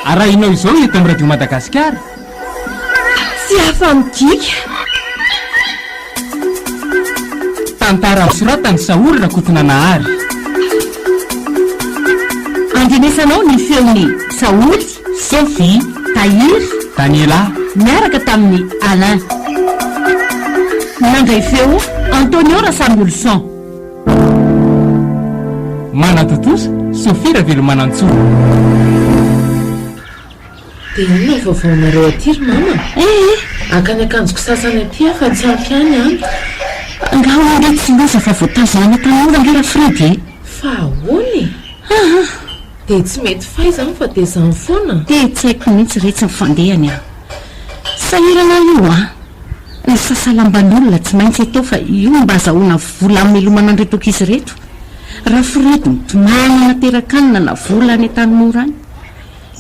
arahinao izao eto amin'ny radio Madagasikara. Tsy afa MIGIKA. Tantara misoratany Saoly Rakotonanahary. Andrenesanao ny feony Saoly, Sophie, Tahiry, Daniela miaraka tamin'ny Alain. Nandray feo Antonio Rasamolson. Manatotosa Sophie Ravelomanantsoa. Dia inona vaovaonareo aty ry mama? Akany akanjoko sasany aty fa tsy ampy any any. Nga ndraiky tsy loza fa voatazana tanora ngera Fredy. Fa ahoany? Dia tsy mety faizany fa dia izany foana. Dia tsy haiko mihitsy rehetra mifandehany aho. Sahirana io ny sasalamban'olona tsy maintsy atao fa io mba azahoana vola amelomana an'ireto ankizy reto. Raha Fredy mitomana naterakanina na vola any an-tanimora any.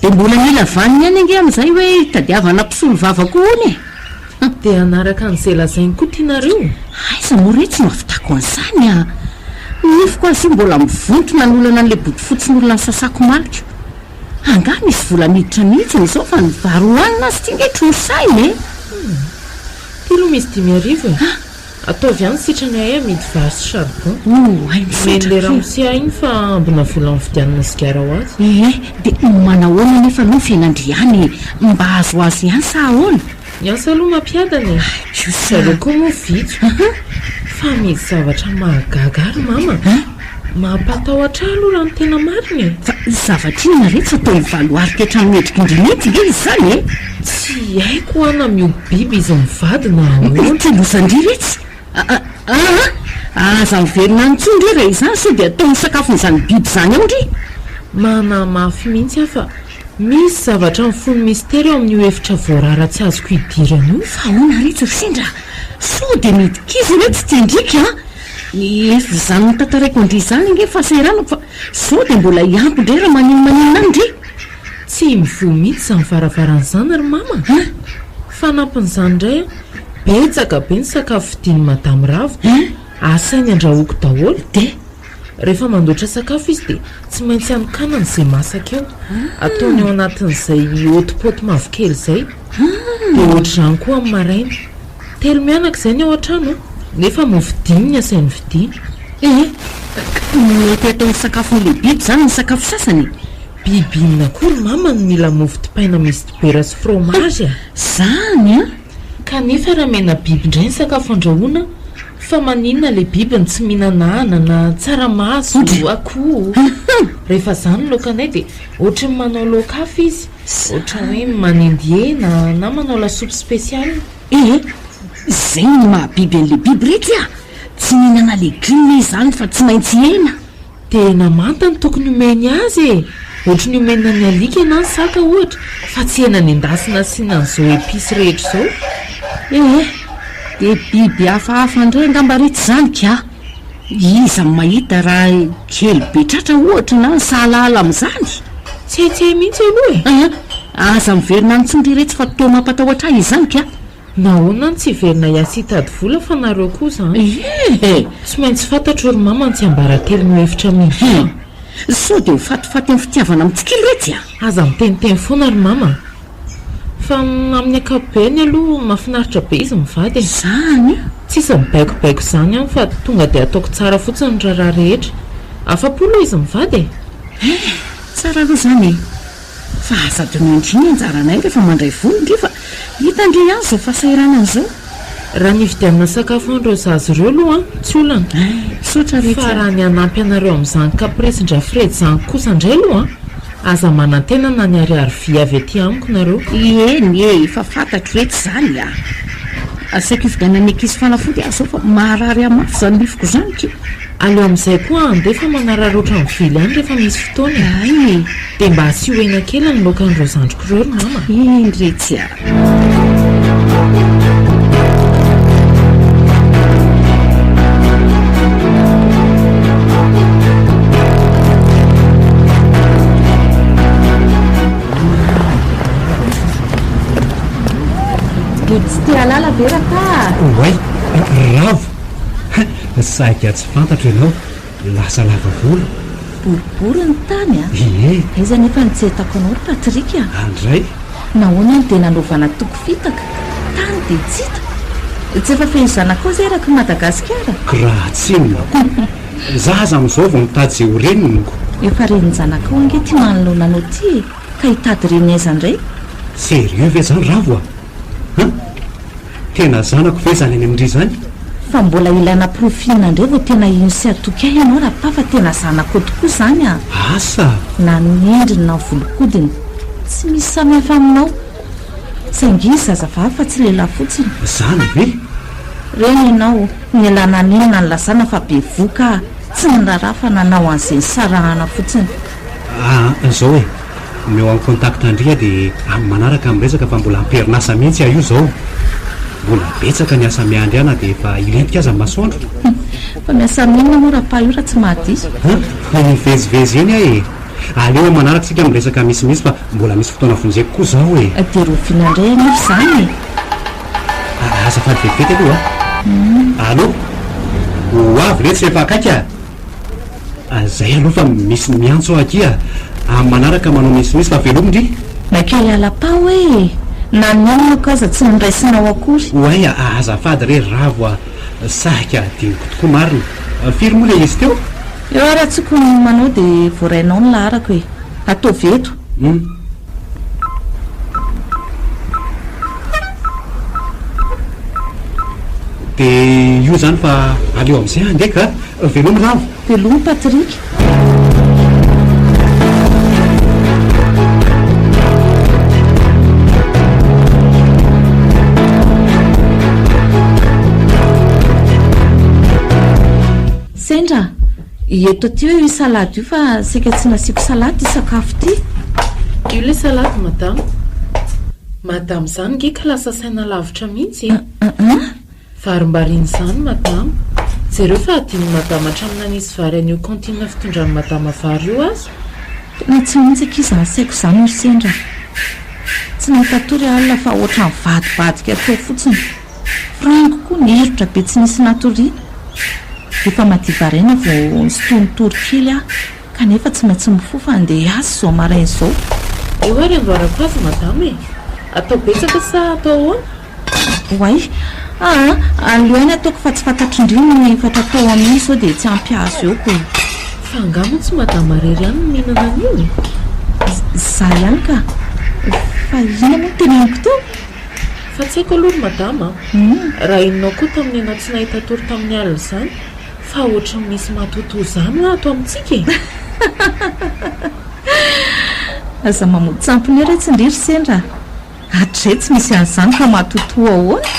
Dia mbola mila vaniny any ange amin'izay hoe tadiavana mpisolo vava koa hony. Dia anaraka an'izay lazainy koa tianareo. Aiza moa re tsy mahavitako an'izany nifiko azy mbola mivontona ny olana an'ilay boty fotsiny olona ny sasako malika. Anga misy vola miditra mihitsy izao fa ny varoanina azy tia nge trosainy Telo misy 10,000 e. Ataovy ihany sitrany ahy amidy vary sy charbon. Men'ilay ramosy ahy iny fa ambona vola mividianana sigara ho azy. Dia manahoana nefa aloha fiainandriany mba azo azy ihany sa ahoana? Ny asa aloha mampiadana zareo koa moa vitso. Fa misy zavatra mahagaga ary mama. Mampatahotra aloha raha ny tena marina. Fa zavatra inona re tsy atao ivaloarika hatrany medrika indrinity nge izy zany Tsy haiko ana mioby biby izy mivadina ahoana. Tsy lozandry retsy. Aza miverina antsondry raha izany sao dia atao ny sakafon'izany biby zany ao ndry. Mana mafy mihitsy aho fa misy zavatra mifono mistera eo amin'io efitra voarara tsy azoko hidirana io. Fa ahoana rehetra sendra sao dia midik'izy re tsy tiandrika ny efitra izany notantaraiko andry izany nge fahasairana fa sao dia mbola hiampy ndray raha maninona andry. Tsy mivoa mihitsy izany varavaran'izany ry mama. Fa nampin'izany indray betsaka be ny sakafo vidian'i madame Ravo. Asainy andrahoako daholo. Dia rehefa mandoatra sakafo izy dia tsy maintsy anokanana izay masaka eo. Ataony eo anatin'izay hôtipoty mavokely izay. Dia ohatr'izany koa amin'ny maraina. 3 mianaka izay ny ao an-trano nefa movidiny ny asainy vidiny. Mety atao ny sakafon'ilay biby izany ny sakafo sasany. Biby inona koa ry mama ny mila mofo dipaina misy dibera sy fromage Zany kanefa raha mena biby indray ny sakafo andrahoana fa maninona ilay biby ny tsy mihinana anana, tsaramaso, akoho. Rehefa izany lokanay dia ohatra ny manao laoka hafa izy. Ohatra hoe manendy hena na manao lasopy spesialy. Izay ny mahabiby an'ilay biby rehetra tsy mihinana legioma izany fa tsy maintsy hena. Tena manta ny tokony omeny azy ohatra ny omena ny alika na ny saka ohatra fa tsy hena ny endasina sy nan'izao episy rehetra izao. Dia biby hafahafa indray angamba rehetra izany ka iza mahita raha kely be tratra ohatra na ny sahalala amin'izany. Tsy hay mihitsy aloha aza miverina antsondry rehetra fa toa mampatahotra ahy izany ka. Nahoana ny tsy verina hiasa hitady vola fa nareo koa izany. Tsy maintsy fantatro ry mama ny tsy ambaratelo no efitra mihitsy. Sao dia mifatifaty amin'ny fitiavana amintsika rehetra aza miteniteny foana ry mama. Fa amin'ny ankapobeny aloha mahafinaritra be izy mivady zany. Tsisy mibaikobaiko izany any fa tonga dia ataoko tsara fotsiny ny raharaha rehetra. Afa-polo izy mivady tsara aloha izany fa aza donandriny anjaranay rehefa mandray vola ndry fa hitandry ihany izao fahasairana an'izao. Raha ny vidianana sakafo andreo zazy ireo aloha tsy olana sotra rehetra. Fa raha ny anampy anareo amin'izany kapresindra Fredy izany kosa indray aloha aza manantena na ny ariary vy avy aty amiko nareo. Eny fa fantatro rehetra izany asaiko hividianana ankizy fanafody azo fa maharary amafy izany lifiko izany ke. Aleo amin'izay koa andefa manararotra amin'ny vily any rehefa misy fotoana. Dia mba asio hena kely ny lokan'ireo zandriko ireo ry mama. Eny rehetra. Tsy tia alala vera ka. Oay, Ravo. Saika tsy fantatro ianao lasa lava vola. boribory ny tany a ie iza nefa nitsetako anao patrika andray nahoana ny dia nanaovana toko fitaka tany dia tsita tsy efa fehizanako zay raka Madagasikara raha tsinona za aza amin'izao vao mitady zay ho reniniko efa renin-janakao ange ty manolona anao ty ka hitady reny aiza indray sérieux ve zany ravo a tena zanako ve zany any amin'indry zany fa mbola ilana profilina indray vao tena ino sy atoky ahy ianao raha pafa tena zanako tokoa zany a asa na ny endriny na volokodiny tsy misy samihafa aminao saingy zazavavy fa tsy lehilahy fotsiny zany ve reny ianao ny alana an'inona ny lazana fa be voka tsy niraharaha fa nanao an'izay sarahana fotsiny zao hoe meo amin'ny contact andria dia amin'ny manaraka amin'ny resaka fa mbola amperinasa mihitsy io zao mbola betsaka ny asa miandriana dia efa ilentika aza masoandro fa miasa minona moa raha-pa io raha tsy mahadiso nivezivezy eny e aleo manaraka sika amin'ny resaka misimisy fa mbola misy fotoana vonjeko koa zao e dia rovina indray anify zany azafady vetivety aloha allo ho avy re tsy efa akaika zay aloha fa misy miantso aky a amin'ny manaraka manao misimisy fa velomindry nakely ala-pa hoe na nionona ko aza tsy niraisinao akory oay azafady re ravo a sahika diniko tokoa marina firy moa le izy teo eo raha tsoko manao dia voarainao ny laharako hoe ataovy eto dia io zany fa aleo amin'izay andeka velomy ravo velomy patrika sendra eto ty hoe io salady io fa sika tsy nasiako salady sakafo ty io le salady madamo zany nge ka lasa saina lavitra mihitsy varimbariny zany madamo zareo fa adiny madamo hatramina nisy vary an'io kantina fitondrany madama vary io azy tena tsy mihitsy akiza asaiko zany io sendra tsy nahitatory alina fa ohatran'ny vadibadika atao fotsiny frango koa ny herotra be tsy nisy natoriana efa madivaraina vao sytonitory kely a kanefa tsy maintsy mifofa andeha azy zao marainy zao eo ary andoarako azy madamo e atao betsaka sa atao ahoana oay alohainy ataoko fa tsy fantatrindrino ny efatra tao amin'iny sao dia tsy ampiazo eo koa fa angamo tsy madamo arery ihany no mihinana an'io za ihany ka fa ina moa teneniko teo fa tsy haiko aloha madama raha inonao koa tamin'ny anao tsy nahita tory tamin'ny alina zany fa ohatra misy matoto zany ho ato amintsika e aza mamody tsampony re tsy indriry sendra hatray tsy misy an'izany fa matoto ahoana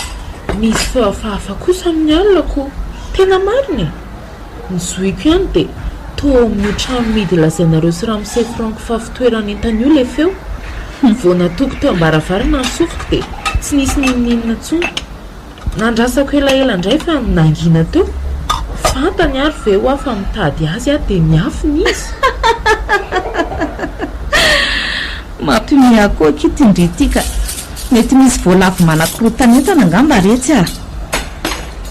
misy fahafahafa kosa amin'ny alinako tena mariny ny zoiko ihany dia to amin'ny trano midy lazainareo sy raha misay franko fa fitoerana entan'io le feo vao natoko teo ambaravarina ny sofiko dia tsy nisy nininina tsony nandrasako elaela indray fa nangina teo fantany ary veo aho fa mitady azy a dia miafiny izy mampimiako akitindry ity ka mety misy voalavo manakorotanentana angamba retsy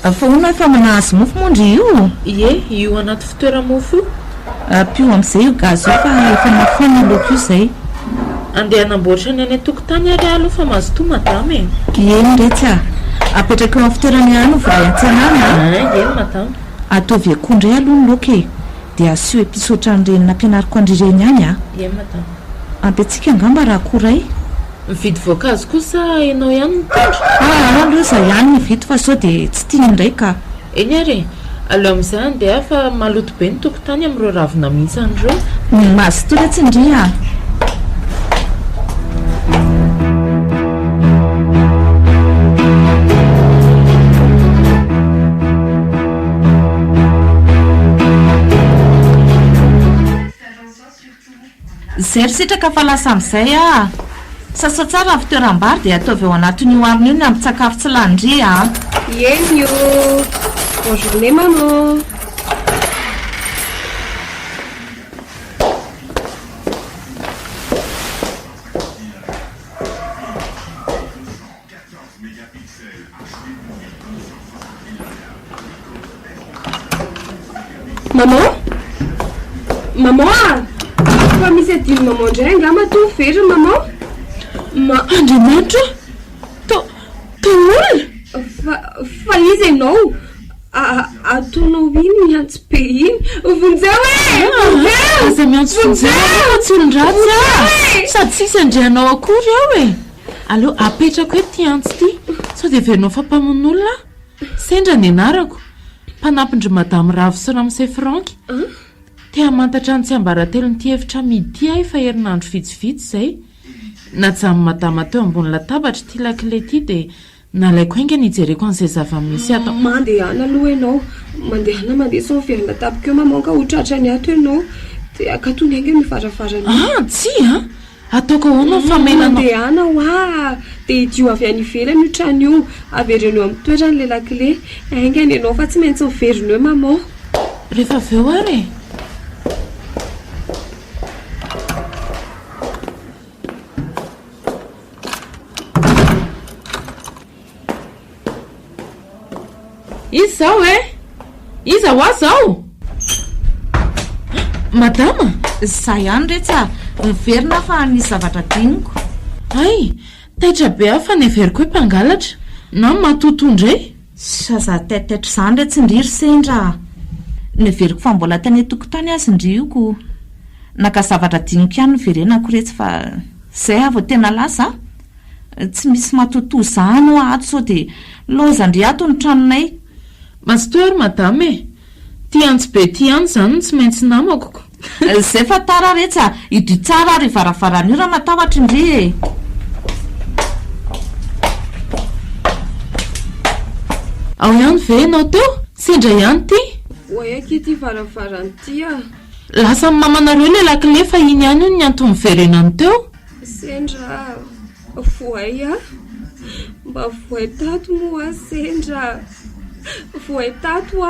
fa ona efa manahazy mofo mondry io ie io anaty fitoeramofo io pio amin'izay io GASY io fa efa mafana loko io zay andeha hanamboatra ny any antokotany ary aloha fa mazotoa madama e eny retsy apetraka eo amin'ny fitoerany ano voray antsanana eny madama ataovy akondray aloha ny loka e dia asio episotra ny renina ampianariko andrireny any eny madama ampitsika angamba raha koray mividy voankazo kosa ianao ihany mitondra aloha za ihany mividy fa sao dia tsy tiany indray ka eny ary aleo amin'izay andeha fa maloto be ny tokotany amin'ireo ravina mihitsy an'ireo mazy toy tsy indria zay ry sitraka fa lasa amin'izay sasa tsara ny fitoeram-bary dia ataovy eo anatin'io arina io ny amin'ny sakafo tsy landry eny io bonne journée maman Maman, fa misy adino maman indray angamba to very maman. Andriamanitra olona fa izy ianao ataonao iny miantso be iny vonjeo aza miantso vonjeo tsy olon-dratsy sady tsisy andrianao akory ao e. Aleo apetrako hoe ty antso ty sao dia verinao fampamon'olona sendra ny anarako mpanampindry madame Ravo sy Ramsey Franky tea mantatra ny tsy ambaratelo ny ty-hevitra midi ahy fa herinandro vitsivitsy izay najamy madama teo ambony latabatra ty lakile ty dia nalaiko hainga nijereko an'izay zava-misy atao. Mandehana aloha ianao mandeha sao verina tapika maman ka hotratra ny ato ianao dia akatony hainga mivaravarana. Tsy ataoko ahoana famelana mandehana hoa dia idio avy any ivelany io trano io averiny eo amin'ny toerany le lakile hainga ny ianao fa tsy maintsy verina eo maman. Rehefa avy eo ary izy zao iza ho azy zao madama za ihany rehetsa miverina fa nisy zavatra diniko. ay taitra be aho fa neveriko hoe mpangalatra na matotondray saza taitaitra izany re tsy ndriry sendra neveriko fa mbola tany atokotany azy ndrioko naka zavatra diniko ihany noverenako retsy fa zay avo tena lasa tsy misy matoto izany ho ato sao dia lozandry ato ny tranonay. Mastory madame ty antso be ty any zany tsy maintsy namako zay fa tara retsa idy tsara ary varavarana io raha matahotra indri ao ihany ve ianao teo sendra ihany ty oaiky ty varavarany ty lasa ny mamanareo le lakile fa iny ihany io ny antony miverenany teo sendra voay mba voay tato moa sendra voay tato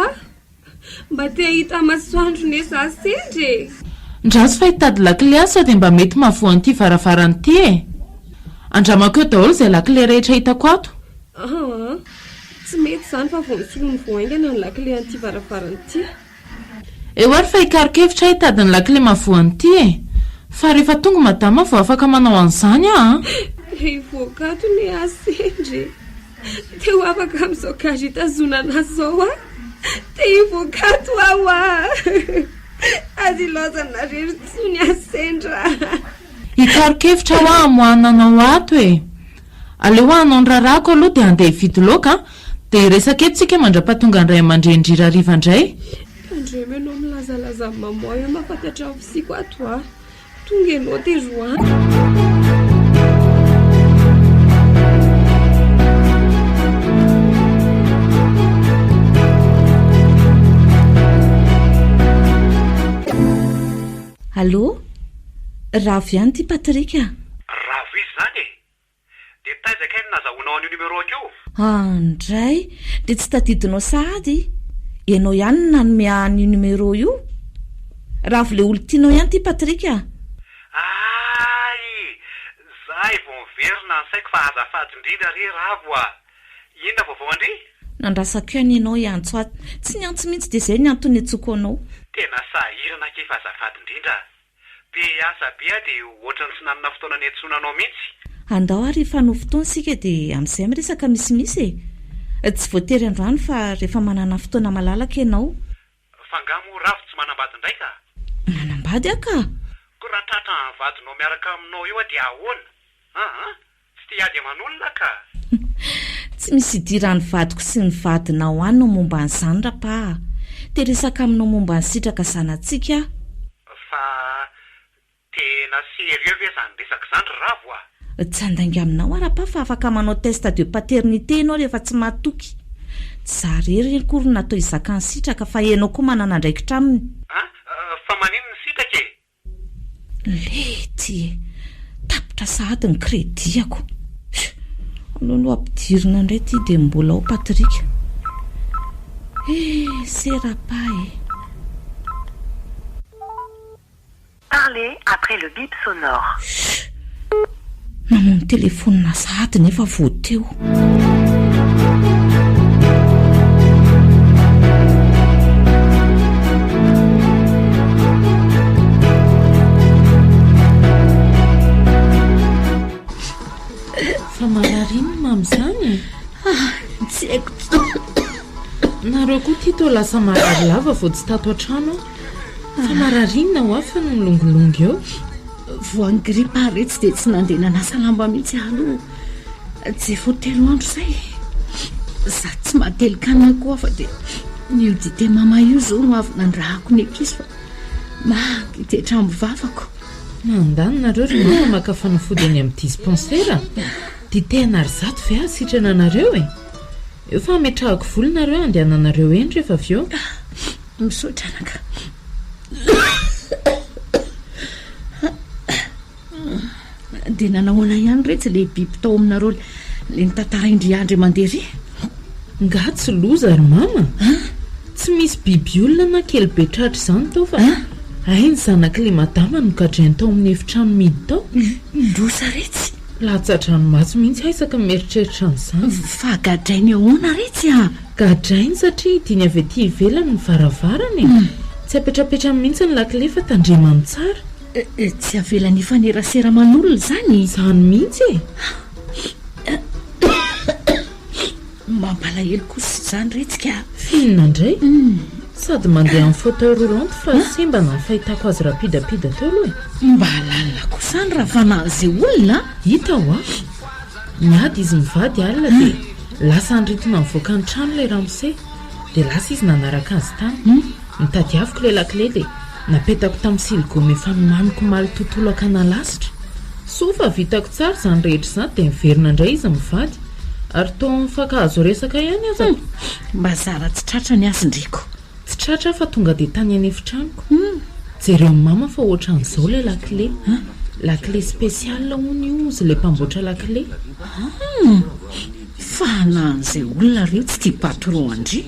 mba te hita masoandro ne za sendra ndraso fa hitady lakile ahy sao dia mba mety mahavoany ty varavarany ty andramako eo daholo izay lakile rehetra hitako ato tsy mety zany fa vonisolo ny voaingana ny lakile an'ity varavarany ty eo ary fa hikarikevitra hitady ny lakile mahavoany ty fa rehefa tonga madama vao afaka manao an'izany voakato ne sendra teo afaka amin'izao gazy hitazonana zao te voakato ao azy ilozana rery tsony sendra hikarikevitra ho amoananao ato aleo anao ny rarako aloha dia andeha hividy loka dia resaka etsika mandra-pahatonga ny ray aman-drendry rariva indray andremo ianao milazalaza maman eo mafantatra ny fisiko ato tonga ianao te roany. Allô Ravo ihany ty Patrika Ravo izy zany dia taizaka iny nazahoanao an'io numéro akeo andray dia tsy tadidinao sahady ianao ihany nanome an'io numéro io Ravo le olo tianao ihany ty Patrika ay zay vao miverina ny saiko fa azafady indrindra re Ravo inona vaovao andry nandrasako ihany ianao iantso ato tsy niantso mihitsy dia izay ny antony atsoko anao tena sahirana ke fa azafady indrindra be asa be dia ohatrany tsy nanana fotoana ny antsonanao mihitsy andao ary fanao fotoana sika dia amin'izay miresaka misimisy tsy voatery androany fa rehefa manana fotoana malalaka ianao fa ngamo Ravo tsy manambady indraika manambady aka ko raha tratra ny vadinao miaraka aminao io dia ahoana tsy te hiady aman'olona ka tsy misy idirany vadiko sy ny vadinao any no momba an'izany rapa dia resaka aminao momba ny sitraka zanantsika fa tena sérieux ve zany resaka zany Ravo tsy andainga aminao arapa fa afaka manao test de paternité ianao rehefa tsy matoky tsy za rery akory natao izaka ny sitraka fa ianao koa manana andraikitra aminy fa manino ny sitraka lety tapitra sahady ny krediako aloaloha ampidirina indray ty dia mbola ao Patrika serapa Parlez après le bip sonore. Mamono telefonina sahady nefa voateo marariny mam'izany tsy haiko nareo koa tito lasa marary lava vao tsy tato an-trano fa mararinina ho afy no milongolongo eo voan'ny gripa retsy dia tsy nandeha nanasa lamba mihitsy alo tsy efa 3 andro izay za tsy mahatelikana koa fa dia nio dite mama io zao no avy nandrahako ny ankizy fa mahakitetra ambo vavako mandany nareo ry mama maka fanafody any amin'ny dispensera dite anary zato ve asitrana anareo eo fa ametrahako voly nareo andehananareo eny rehefa avy eo misaotra anaka dia nanahoana ihany retsy le biby tao aminareo le nitantara indriandry mandery nga tsy loza ry mama tsy misy biby olona na kely betratra izany tao fa ainy zanak'le madama no gadrainy tao amin'ny efitrano midy tao loza retsy latsatrano maso mihitsy aisaka mieritreritra an'izany fa gadrainy ahoana retsy gadrainy satria diny avy aty ivelany ny varavarany tsy apetrapetrany mihitsy ny lakile fa tandremany tsara tsy avelany ifanerasera man'olona izany mihitsy mampalahelo kosa izany retsy ka finina indray sady mandeha amin'ny fauteuil roulant fa simba na ny fahitako azy rapidapida teo aloha mba lalina kosa any raha fanazy olona hita ho miady izy mivady alina dia lasa andritona mivoaka ny trano ilay ramose dia lasa izy nanaraka azy tany mitadiaviko ilay lakile dia napetako tamin'ny siligoma efa nomaniko maly tontolo akana lasitra sofa vitako tsara izany rehetra izany dia miverina indray izy mivady ary toa mifakahazo resaka ihany azako mba zara tsy tratra ny asindriko tsy tratra fa tonga dia tany any efitranoko jereo mama fa ohatran'izao ilay lakile spesiala hony io izy ilay mpamboatra lakile fa nan'izay olona reo tsy tia patron andry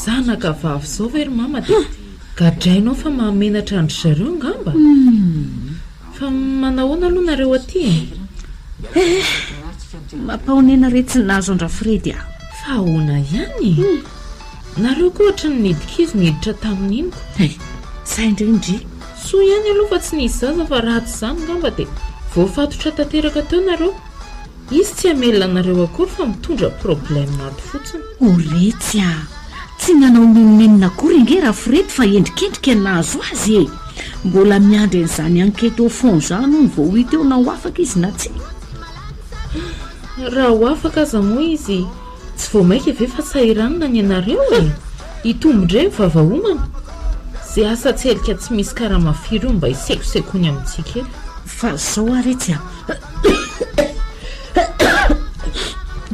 zanaka vavy izao very mama dia gadrainao fa mahamenatra andry zareo ngamba fa manahoana aloha nareo aty mampahonena retsy nazo andrafiredy fa ahoana ihany nareo koa ohatra ny nidikizy niditra tamin'iniko zay indrindry soa ihany aloha fa tsy nisy zaza fa ratsy izany ngamba dia voafatotra tanteraka teo nareo izy tsy hamelona nareo akory fa mitondra problème nato fotsiny oretsy tsy nanao ninoninona akory inge rafiredy fa endrikendrika nazo azy mbola miandry an'izany enquête au fond zany no vao hita eo na ho afaka izy na tsy raha ho afaka aza moa izy tsy vao maika ve fa sahiranina ny anareo hitombondray vavaomana zay asa tselika tsy misy karaha mafiry io mba hisekosekony amintsika fa zao aretsy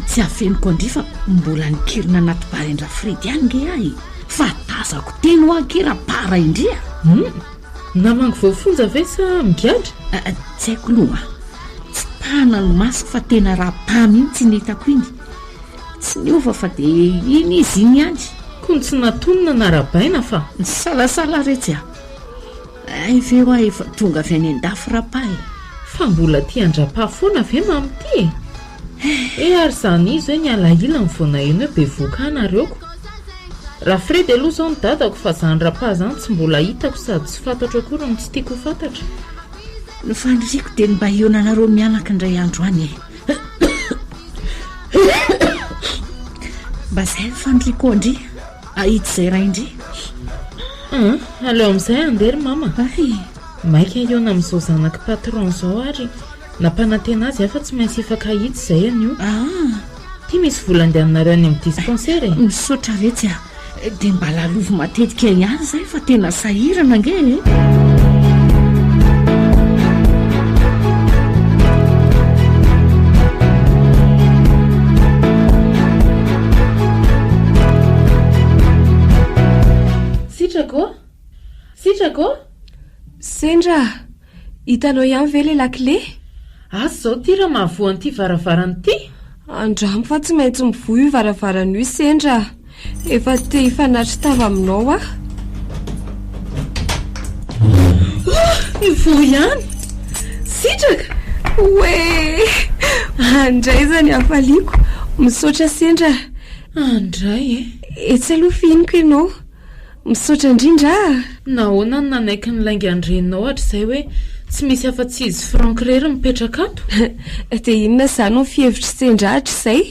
tsy afeniko andry fa mbola nikirina anaty barendrafiredy ihany nge ahy fa tazako teny ho akera-para indria namango voafonja ve sa migadra tsy haiko loha tsy pana no masiko fa tena raha-pa mihitsy ny hitako iny tsy niova fa dia iny izy iny ihany kony tsy natonona na rabaina fa ny salasala retsy ay veo ahy efa tonga avy any an-dafy rapahy fa mbola ty andrapa foana ve mamity ary izany izy hoe ny alahila ny voana eno hoe be voaka nareoko raha fredy aloha izao ny dadako fa izany rapa izany tsy mbola hitako sady tsy fantatra akory no tsy tiako fantatra no fandriko dia ny mba ionanareo mianaka indray andro any mba izay fandriko andry ahity izay raha indry aleo amin'izay andery mama maika iona amin'izao zanaka patron izao ary nampanantena azy afa tsy maintsy efaka hity izay any io ty misy vola andehanareo any amin'ny dispensaire misaotra retsy dia mba lalovo matetika ihany izay fa tena sahirana nge sitrako sendra hitanao ihany ve le lakile azy zao ty raha mahavoan'ity varavarany ty andramo fa tsy maintsy mivoa io varavarany io sendra efa te hifanatry tava aminao mivoa ihany sitraka oe andray zany hafaliako misaotra sendra andray etsy aloha fihiniko ianao misaotra indrindra nahoana ny nanaiky ny lainga andreninao hatr' izay hoe tsy misy afa-tsy izy Frank rery mipetraka ato. Dia inona izany ao fihevitra sendrahatra izay?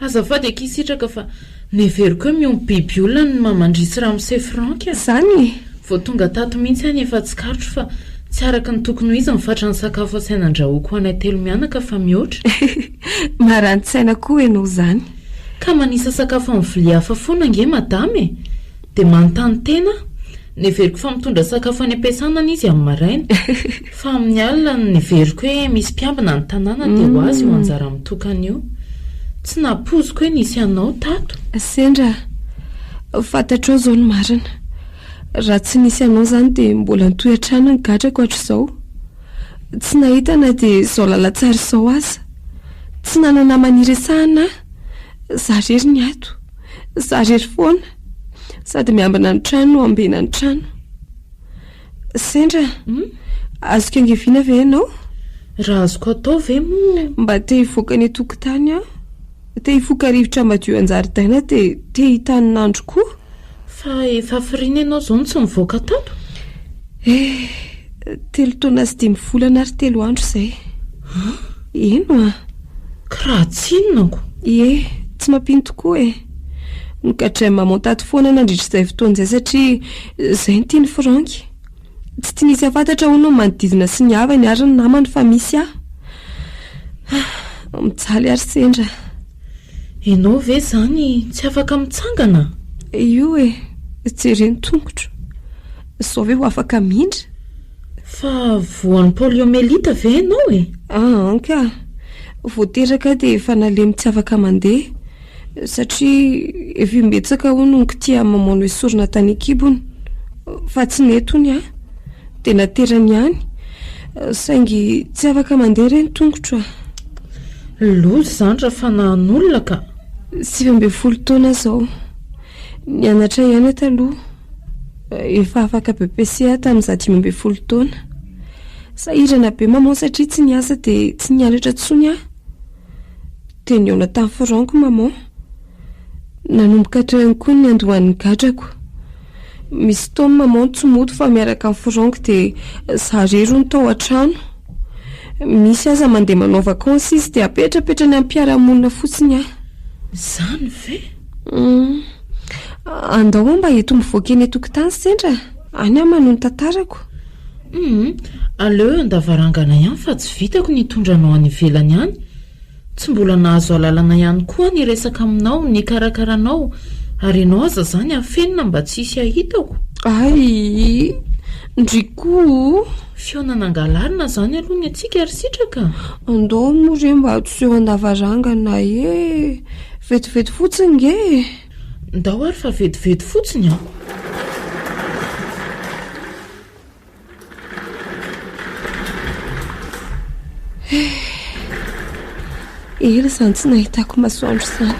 Azafady akisitraka fa neveriko hoe miompy biby olona ny mamandrisy Ramose Frank. Izany? Vao tonga tato mihitsy any efa tsy karotro fa tsy araka ny tokony ho izy mifatra ny sakafo asainandrahoako ho anay telo mianaka fa mihoatra. Marani-tsaina koa ianao izany. Ka manisa sakafo amin'ny vilia hafa foana nge madame. Dia manontany tena neveriko fa mitondra sakafo any am-piasana izy amin'ny maraina. Fa amin'ny alina neveriko hoe misy mpiambina ny tanàna dia ho azy io anjara mitokana io. Tsy napoziko hoe nisy anao tato. Sendra, fantatro ao izao ny marina. Raha tsy nisy anao izany dia mbola nitoy-trano ny gadrako hatr'izao. Tsy nahita na dia izao lalatsara izao aza. Tsy nanana maniresahana. Zarery ny ato. Zarery foana. Sady miambina ny trano ambena ny trano. Sendra, azoko angeviana ve ianao? Raha azoko atao ve moa? Mba te hivoaka ny tokotany aho. Te hifoka rivotra madio an-jaridaina dia te hitany nandro koa. Fa efa firina ianao izao tsy mivoaka tato? 3 taona sy 5 volana ary 3 andro izay. Ino Ka raha tsinonako? Tsy mampino tokoa Nokatray mamontato foana nandritra izay fotoana izay satria izay ny tiany Frank. Tsy tinisy afantatra ho no manodidina sy ny havany ary ny namany fa misy aho. Mijaly ary sendra. Ianao ve izany tsy afaka mitsangana? Io jereny tongotro. Sao ve ho afaka mindra? Fa voan'ny poliomyélite ve ianao Ka voateraka dia efa nalemy tsy afaka mandeha satria efa imbetsaka ho no tia mamono esorina tany an-kibony. Fa tsy netony dia naterany ihany saingy tsy afaka mandeha ireny tongotro. Lozy izany raha fa nahan'olona ka. 12 taona izao. Nianatra ihany taloha. Efa afaka BPC tamin'izaho 12 taona. Sahirana be maman satria tsy niasa dia tsy nianatra tsony aho. Dia niona tamin'ny Frank maman. Nanomboka hatrany koa ny andohan'ny gadrako. Misy taona maman tsy mody fa miaraka amin'ny Frank dia zarery ny tao an-trano. Misy aza mandeha manao vakansy izy dia apetrapetrany amin'ny mpiara-monina fotsiny aho. Izany ve? Andao mba eto mivoaka eny tokotany sendra. Any aho manao ny tantarako. Aleo andavarangana ihany fa tsy vitako ny tondranao any ivelany ihany. Tsy mbola nahazo alalana ihany koa ny resaka aminao, ny karakaranao. Ary ianao aza izany afenina mba tsy hisy ahitako. Ndriko fiona nangalarina izany aloha ny antsika ary sitraka. Andao moa re mba atseho andavarangana vetivety fotsiny nge. Ndao ary fa vetivety fotsiny Ela izany tsy nahitako masoandro izany.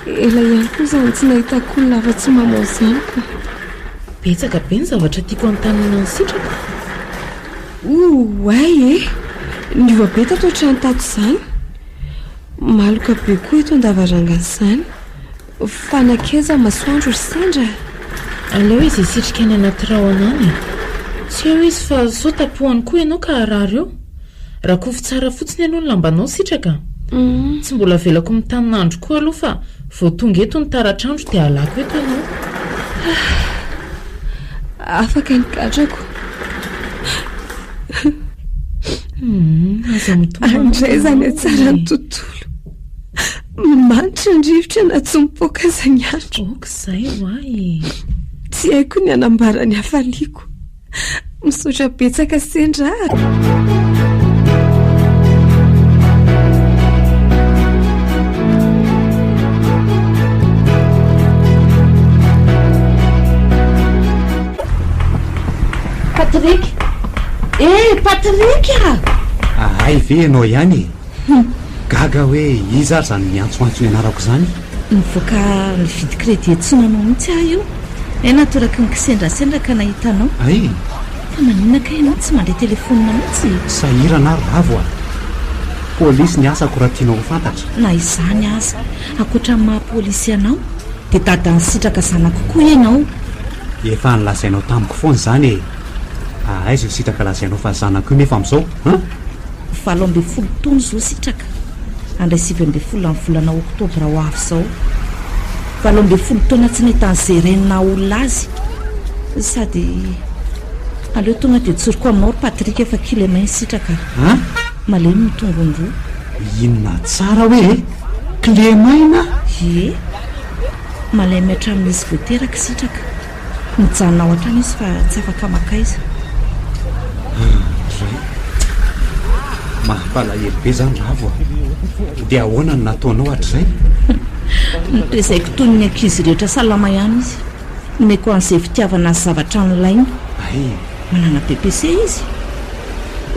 Ela ihany koa izany tsy nahitako olona hafa tsy maman izany koa. Betsaka be ny zavatra tiako antanina ny sitraka. Niova be tato ohatrany tato izany. Maloka be koa eto andavarangana izany. Fanakeza masoandro ry sendra. Aleo izy isitrika any anaty rahona any. Tsy eo izy fa sao tapohany koa ianao ka arary eo. Raha kofy tsara fotsiny aloha ny lambanao sitraka. Tsy mbola velako mitanindro koa aloha fa vao tonga eto ny taratrandro dia alako eto ianao. Afaka ny gadrako. Aza mitomany. Andray izany tsara ny tontolo. Manitra ny rivotra na tsy mipoaka aza ny andro. Izay hoay. Tsy haiko ny anambara ny hafaliako. Misaotra betsaka sendra. Patrick! Patrick! Ay ve ianao ihany? Gaga hoe iza ary izany miantsoantso ianarako izany? Nivoaka mividy crédit tsy nanao mihitsy aho io. Natoraka ny kisendrasendra ka nahitanao. Fa maninona ka ianao tsy mandray telefonina mihitsy? Sahirana ary ravo polisy ny asako raha tianao ho fantatra. Na izany aza, ankoatra ny maha-polisy ianao dia dadan'ny sitraka zanako koa ianao. Efa nilazainao tamiko foana izany aiza io sitraka lazainao fa zanako io nefa amin'izao valo ambe folo taona zao sitraka andray 7 amin'ny volana oktobra ho avy zao valo ambe folo taona tsy nahitany zerenina olona azy sady aleo tonga dia tsoriko aminao ry Patrika efa kilemain sitraka malemy mitongondroa inona tsara hoe Clémaina ie malemy hatramin'izy voateraka sitraka mijanona ao hatrany izy fa tsy afaka makaiza mampalahelo be zany ravo dia ahoana no nataonao hatr'izay nitoezaiko toy ny ankizy rehetra salama ihany izy nomeko an'izay fitiavana azy zavatra nylainy manana PPC izy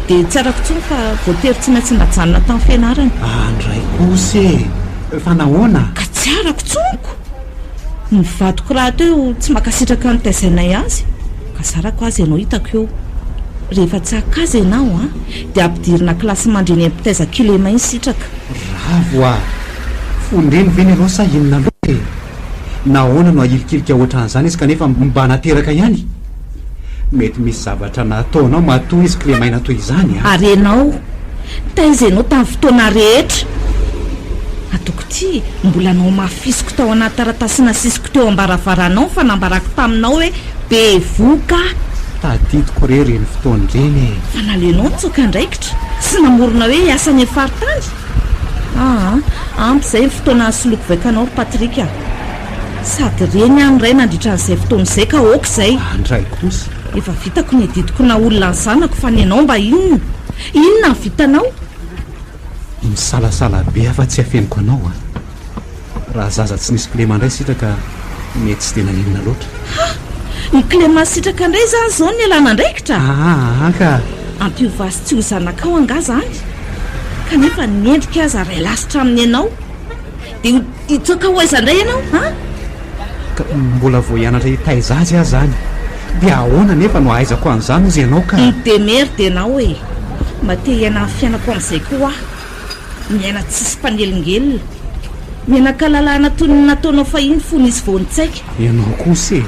dia tsarako tsony fa voatery tsy maintsy najanona tamin'ny fianarany andray kosy fa nahoana ka tsy arako tsoniko mivadiko raha teo tsy makasitraka notaizainay azy ka zarako azy ianao hitako eo rehefa tsy akazy ianao dia ampidirina kilasy mandreny ampitaiza Clémain sitraka ravo fondreny ve ny anao sa inona loha nahoana no ahilikilika ohatran'izany izy kanefa mba nateraka ihany mety misy zavatra nataonao matoa izy Clémain natoy izany ary ianao taiza ianao tamin'ny fotoana rehetra atoko ty mbola nao mafisiko tao anaty taratasy nasisiko teo ambaravarana fa nambarako taminao hoe be voka tadidiko re reny fotoana reny fa nalenao nitsoka andraikitra sy namorona hoe hiasany afaritany ampy izay fotoana soloko vaikanao ry Patrika sady reny any ray nandritra an'izay fotoana izay ka oka izay andray kosa efa vitako ny adidiko na olona ny zanako fa ny anao mba inona ny vitanao misalasala be afa tsy afeniko anao raha zaza tsy nisy Clémain indray sitraka mety tsy tena inona loatra ny Clémain sitraka indray zany zao ny alana andraikitra ka ampiovasy tsy ho zanakao anga zany kanefa niendrika aza ray lasitra amin'ny ianao dia hitsoka ho aiza indray ianao ka mbola vo hianatra hitaiza azy azy zany dia ahoana nefa no ahaizako an'izany izy ianao ka itemery dia anao hoe mate hiaina amin'ny fiainako amin'izay koa miaina tsisy mpanelingely mianan-kalalana toy ny nataonao fahiny fony izy vao nitsaika ianao kosa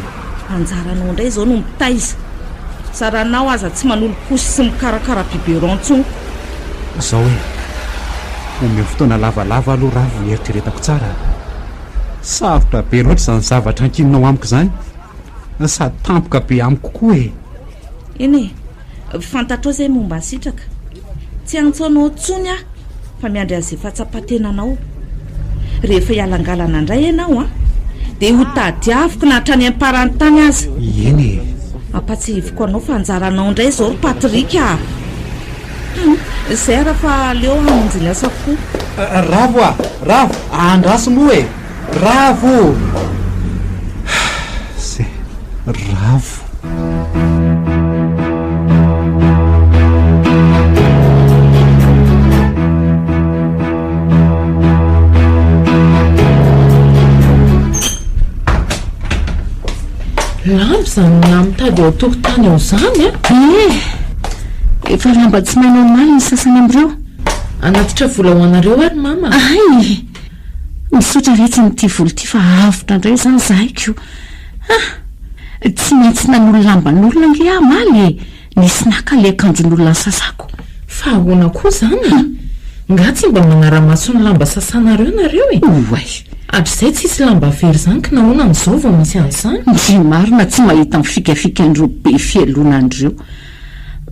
anjaranao indray zao no mitaiza saranao aza tsy manolo-kosy sy mikarakara biberon tsonko zao hoe omeo fotoana lavalava aloha raha vo eritreretako tsara sarotra be loatra izany zavatra ankininao amiko izany sady tampoka be amiko koa eny fantatrao izay momba sitraka tsy antsoanao tsony fa miandry an'izay fatsapatenanao rehefa hialangalana indray ianao dia ho tadiaviko na hatrany amparantany azy eny ampatsihiviko anao fa anjaranao indray zao ry Patrika izay raha fa leo amonjy asako ravo ravo andraso moa ravo se ravo lamba zany namitady ao tokotany ao zany efa lamba tsy manao maly ny sasany am'ireo anatitra vola ho anareo ary mama misotra retsy nyty volo ty fa avotra indray zany zahaiko tsy maintsy nan'olo lamban'olona nge maly nisy naka le akanjon'olona ny sasako fa ahoana koa zany nga tsy mba manara-maso ny lamba sasanareo nareo atr'izay tsisy lamba very zany ka nahoana amin'izao vao misy an'izany ny marina tsy mahita mifikafikan'ireo be fialonan'ireo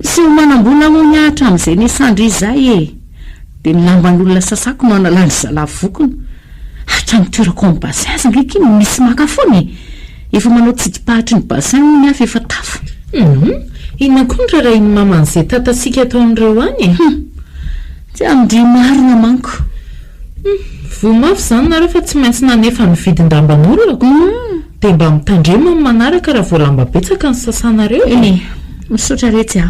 sy ho manam-bola mo miahatra amin'izay nisandry izay dia ny lamban'olona sasako no analany zalavokony hatrany toerako amin'ny basin azy ndraiky iny misy makafony efa manao tsidipahatry ny basin ny hafa efa tafo inona koa ny raha iny mama an'izay tatasika atao amin'ireo any tsy amindry marina manko vomafy zany nareo fa tsy maintsy nanefa ny vidin-dramban'olonako dia mba mitandrema ny manaraka raha vao lamba betsaka ny sasanareo misotra retsy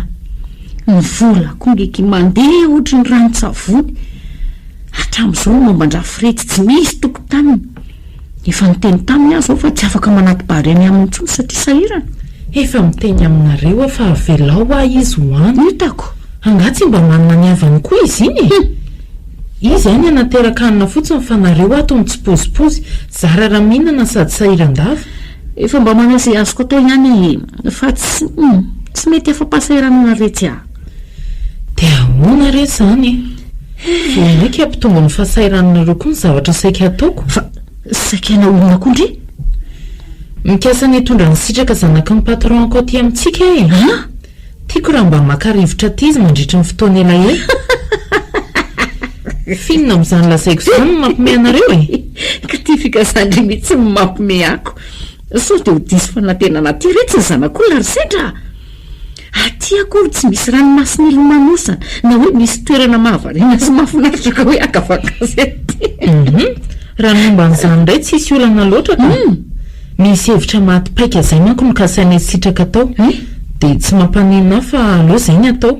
ny vola kongeky mandeha ohatra ny rano-tsavony hatramin'izao momban-drafiretsy tsy misy tokotaniny efa miteny taminy azy ao fa tsy afaka manaty bareny amin'ny tsony satria sahirana efa miteny aminareo fa avelao izy hoany hitako angatsy mba manana ny avany koa izy iny izy any anateraka hanina fotsiny fa nareo ato mitsipozipozy zara raha mihinana sady sahiran-dava efa mba manao izay azoko atao ihany fa tsy tsy mety afa-pahasahiranana retsy a dia ahoana rery zany vonaika ampitongo ny fahasahirananareo koa ny zavatra saika ataoko fa saikaina olona koindry mikasa ny tondra ny sitraka zanaka ny patronko aty amintsika tiako raha mba maka-rivotra ty izy mandritra ny fotoana ela finona amin'izany lazaiko izany no mampime anareo ka ty fikazandry mihitsy mampime ako so dia ho disy fanatenana ty retsy ny zanak'olona ry sendra aty akory tsy misy ranomasina ilomanosana na hoe misy toerana mahavariana sy mahafinaritra ka hoe akavakazy aty raha momba an'izany indray tsy hisy olana loatra ka misy hevitra maty-paika izay manko nokasaina sitraka tao dia tsy mampanina fa aleo izay ny atao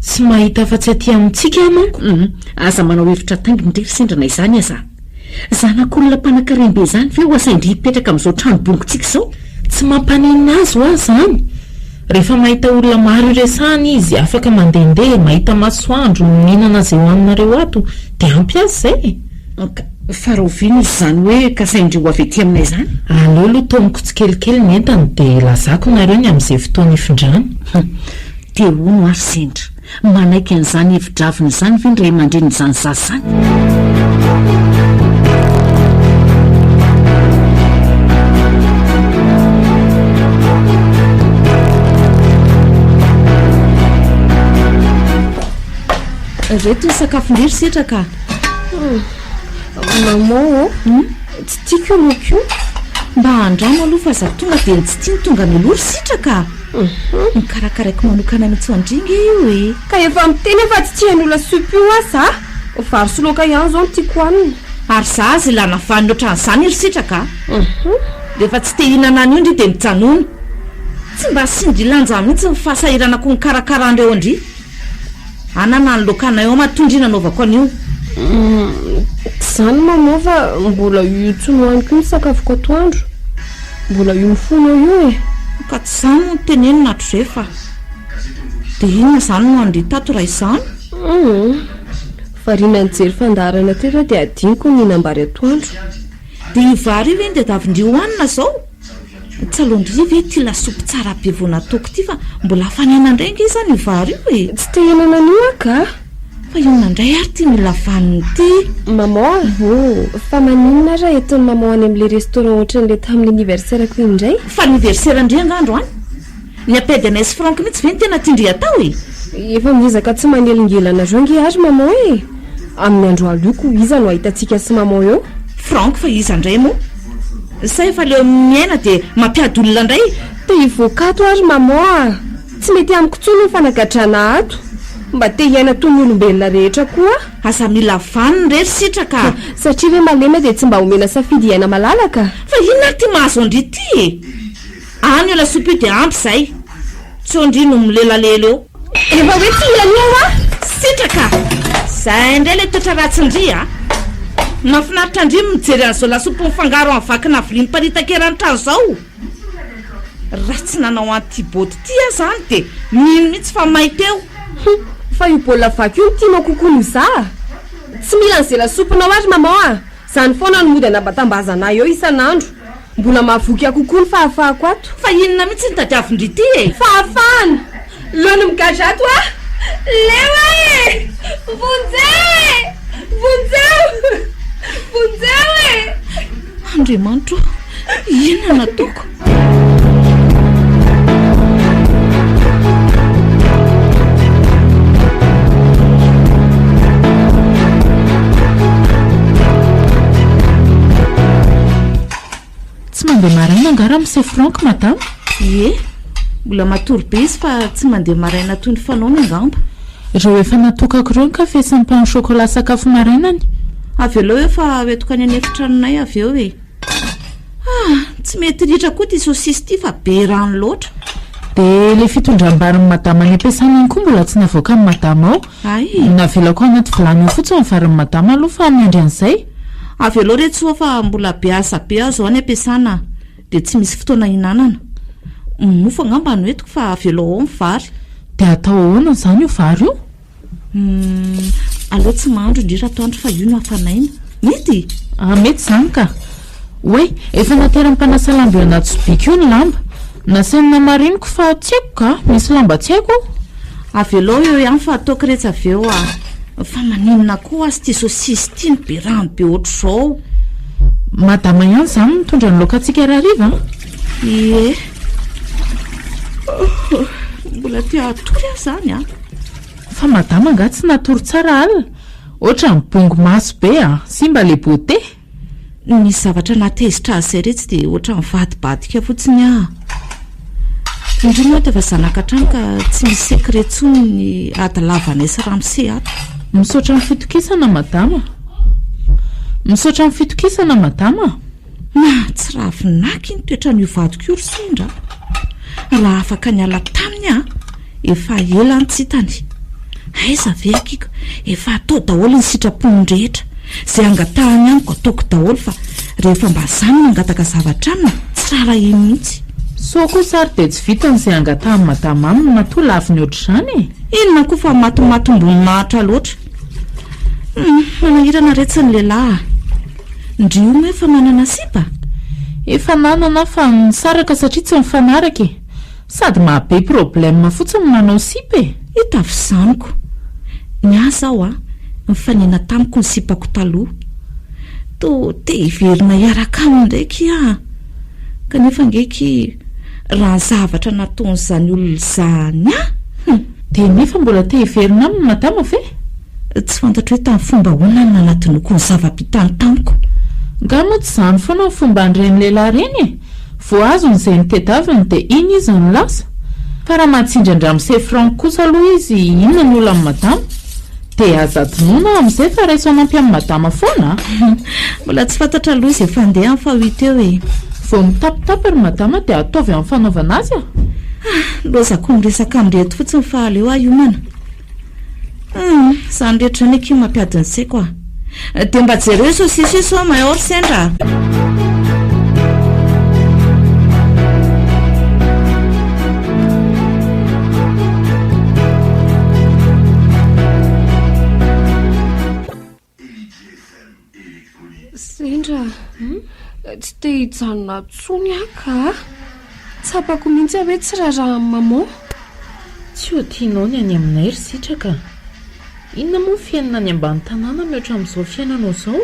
tsy mahita afa-tsy aty amintsika manko aza manao hevitra tainginy ndrery sendrana izany aza zanak'olona mpanan-karembe izany ve ho asaindry hipetraka amin'izao tranobongontsika izao tsy mampanina azy ho azy zany rehefa mahita olona maro iresahana izy afaka mandehandeha mahita masoandro mihinana izay ho aminareo ato dia ampy azy izay fa raha ovino izy zany hoe kasaindreo avy ety aminay izany aleo aloha tomoko tsikelikely ny entany dia lazako nareo ny amin'izay fotoana ifindrany dia hono ary sendra manaiky an'izany hevitraviny izany ve ny ray aman-dreny izany zazy zany reto ny sakafondrery setraka maman tsy tiako aloha mba andramo aloha fa zaho tonga dia tsy tia ny tonga milory sitraka mikarakaraiko manokana mitsy andringa io ka efa miteny efa tsy tian'olona supy io aza vary sy loka ihany zao no tiako hoanina ary za azy ilana vaniny ohatran'izany ry sitraka rehefa tsy te hihinana any io ndry dia mijanona tsy mba sindry lanja mihitsy ny fahasahiranako ny karakaran'ireo andry anana ny lokana eo matondrina anaovako an'io zany maman fa mbola io tsy nohaniko ny sakafoko atoandro mbola io mifono io ka tsy zany no tenenina atro zay fa dia inona zany no andry tato raha izany variana nijery fandarana tetra dia adiniko nihinambary atoandro dia ivary io eny dia davindry hohanina zao tsalondry ve ty lasopy tsara be vao nataoko ty fa mbola fanenandrenga izany ivary io tsy te hihinana an'io aka fa io nandray ary ty mila vaniny ty maman fa maninona raha etony maman any amin'le restaurant ohatran'le tamin'ny anniversaire ko indray fa anniversaire andriangandro any ny apedy anay sy frank mihitsy ve ny tena tindry atao efa mizaka tsy manelingelanareo nge ary maman amin'ny andro aly io ko iza no ahitantsika sy maman eo frank fa iza indray moa sa efa leo miaina dia mampiady olona indray dia ivoakato ary maman tsy mety amiko tsony ny fanagadrana ato mba te hiaina toy ny olombelona rehetra koa aza mila vaniny rery sitraka satria hoe malema dia tsy mba homena safidy hiaina malalaka fa inona ary ty mahazo andry ty any ola sopi dia ampy izay tsy ondry no milelalelo eo efa hoe tsy ilany eo sitraka zay indray le toetra ratsindry mahafinaritra andry mijery an'izao lasopy mifangaro amin'ny vakina viliany mparitan-kerany trano zao ratsy nanao anty boty ty zany dia mino mihitsy fa maity eo fa io baolina vaky io ny tianao kokoa no za tsy mila n'izay lasopinao ary maman zany foana no mody anabatambazana eo isan'andro mbola mahavoky kokoa ny fahafahako ato fa inona mihitsy ny tadiavindry ty fahafahana loano migadra ato lewa vonjeo andriamanitro inona nataoko tsy mandeha maraina angara amin'isay frank madame mbola matory be izy fa tsy mandeha maraina toy ny fanaony angamba ireo efa natokako ireo ny kafe sy ny pain chocolat sakafo marainany avy aloha efa hoentiko any anefitranonay avy eo tsy mety ritra koa ty sosisy ty fa be rano loatra dia le fitondram-bariny madama any ampiasana iny koa mbola tsy navoaka ny madama ao navelako anaty vilany eo fotsiny ny varin'ny madama aloha fa miandry an'izay avy aloha reto soa fa mbola be asa be aho zao any ampiasana dia tsy misy fotoana hinanana mofo angamba no entiko fa avy aloha ao ny vary dia atao ahoana izany io vary io aloha tsy mahandro indrira atoandro fa io no hafanaina mety mety izany ka hoe efa natera-mpanasa lamba eo anaty sobika io ny lamba nasenina mariniko fa tsy haiko ka misy lamba tsy haiko avelo eo ihany fa ataoko rehetra aveo fa maninona koa azy ty sosisy ty ny be rano be ohatr' zao madama ihany zany mitondra ny lokantsika rahariva ie mbola tia atory aho zany fa madama nga tsy natory tsara alina ohatra ny bongo maso be sy mba le bote misy zavatra natezitra azy zay retsy dia ohatra ny vadibadika fotsiny indrindra efa zanaka trano ka tsy misy sekret tsony ny ady lavana sy ramose ato misaotra ny fitokisana madama misaotra ny fitokisana madama tsy raha vinaky ny toetra ny vadiko io ry sendra raha afaka niala taminy efa ela ny tsitany aiza ve akiko efa atao daholo ny sitrapony rehetra zay angatahany amiko ataoko daholo fa rehefa mba zany nangataka zavatra amina tsy rara iny mihitsy so koa sary dia tsy vitan'izay angatahany madama aminy natoa laviny ohatr' izany inona koa fa matomatom-boninahitra loatra manahirana retsy ny lehilahy ndrio mo efa manana sipa efa nanana fa nisaraka satria tsy mifanaraka sady mahabe problème fotsiny manao sipa hitavy zaniko ny asa aho mifanena tamiko ny sipako taloha to te hiverina hiaraka aminy ndraiky kanefa ngeky raha zavatra nataon'izany olona zany dia nefa mbola te hiverina aminy madama ve tsy fantatra hoe tamin'ny fomba hoana ny nanatinoko ny zava-bitany tamiko nga moa tsy zany foana ny fomba andreny lehilahy reny vo azon'izay nitedaviny dia iny izy ny lasa fa raha mahatsindry andramose franc kosa aloha izy inona ny olona amin'ny madama dia azadinoana amin'izay fa raiso anampy amin'ny madama foana mbola tsy fantatra aloha izy efa andeha fa hito eo vo mitapitapy ry madama dia ataovy amin'ny fanaovana azy lozako miresaka amin'reto fotsiny fa aleo iomana zany rehetra ny akio mampiadiny saiko dia mba jereo sosisy so mayor sendra sendra tsy te hijanona tsony aka tsapako mihitsy hoe tsy raharaha mamo tsy ho tianao ny any aminay ry sitraka inona moa fiainana any ambany tanàna mihoatra amin'izao fiainanao izao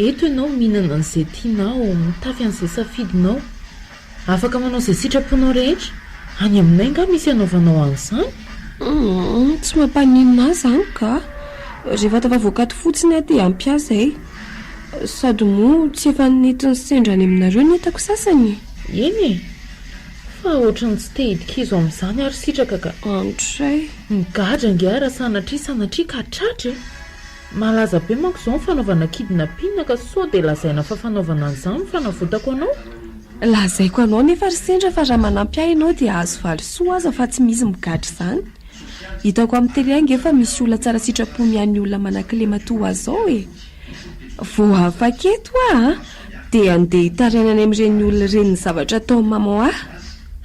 eto ianao mihinana an'izay tianao mitafy an'izay safidinao afaka manao izay sitraponao rehetra any aminay nga misy anaovanao an'izany tsy mampaninina zany ka rehefa tafavoakaty fotsiny dia ampiasa sady moa tsy efa nentiny sendrany aminareo ny hitako sasany eny fa ohatrany tsy te hidikizo amin'izany ary sitraka ka antray migadra ngiara sanatria ka tratra malaza be manko izao ny fanaovana kidnapina ka so dia lazaina fa fanaovana an'izany fanavotako anao lazaiko anao nefa ry sendra fa raha manampy ahy ianao dia azo valosoa aza fa tsy misy migadra izany hitako amin'ny tele ange efa misy olona tsara sitrapo miany olona manakile matoa azao vo afaketo dia andeha hitarainany amin'ireny olona reny ny zavatra atao mama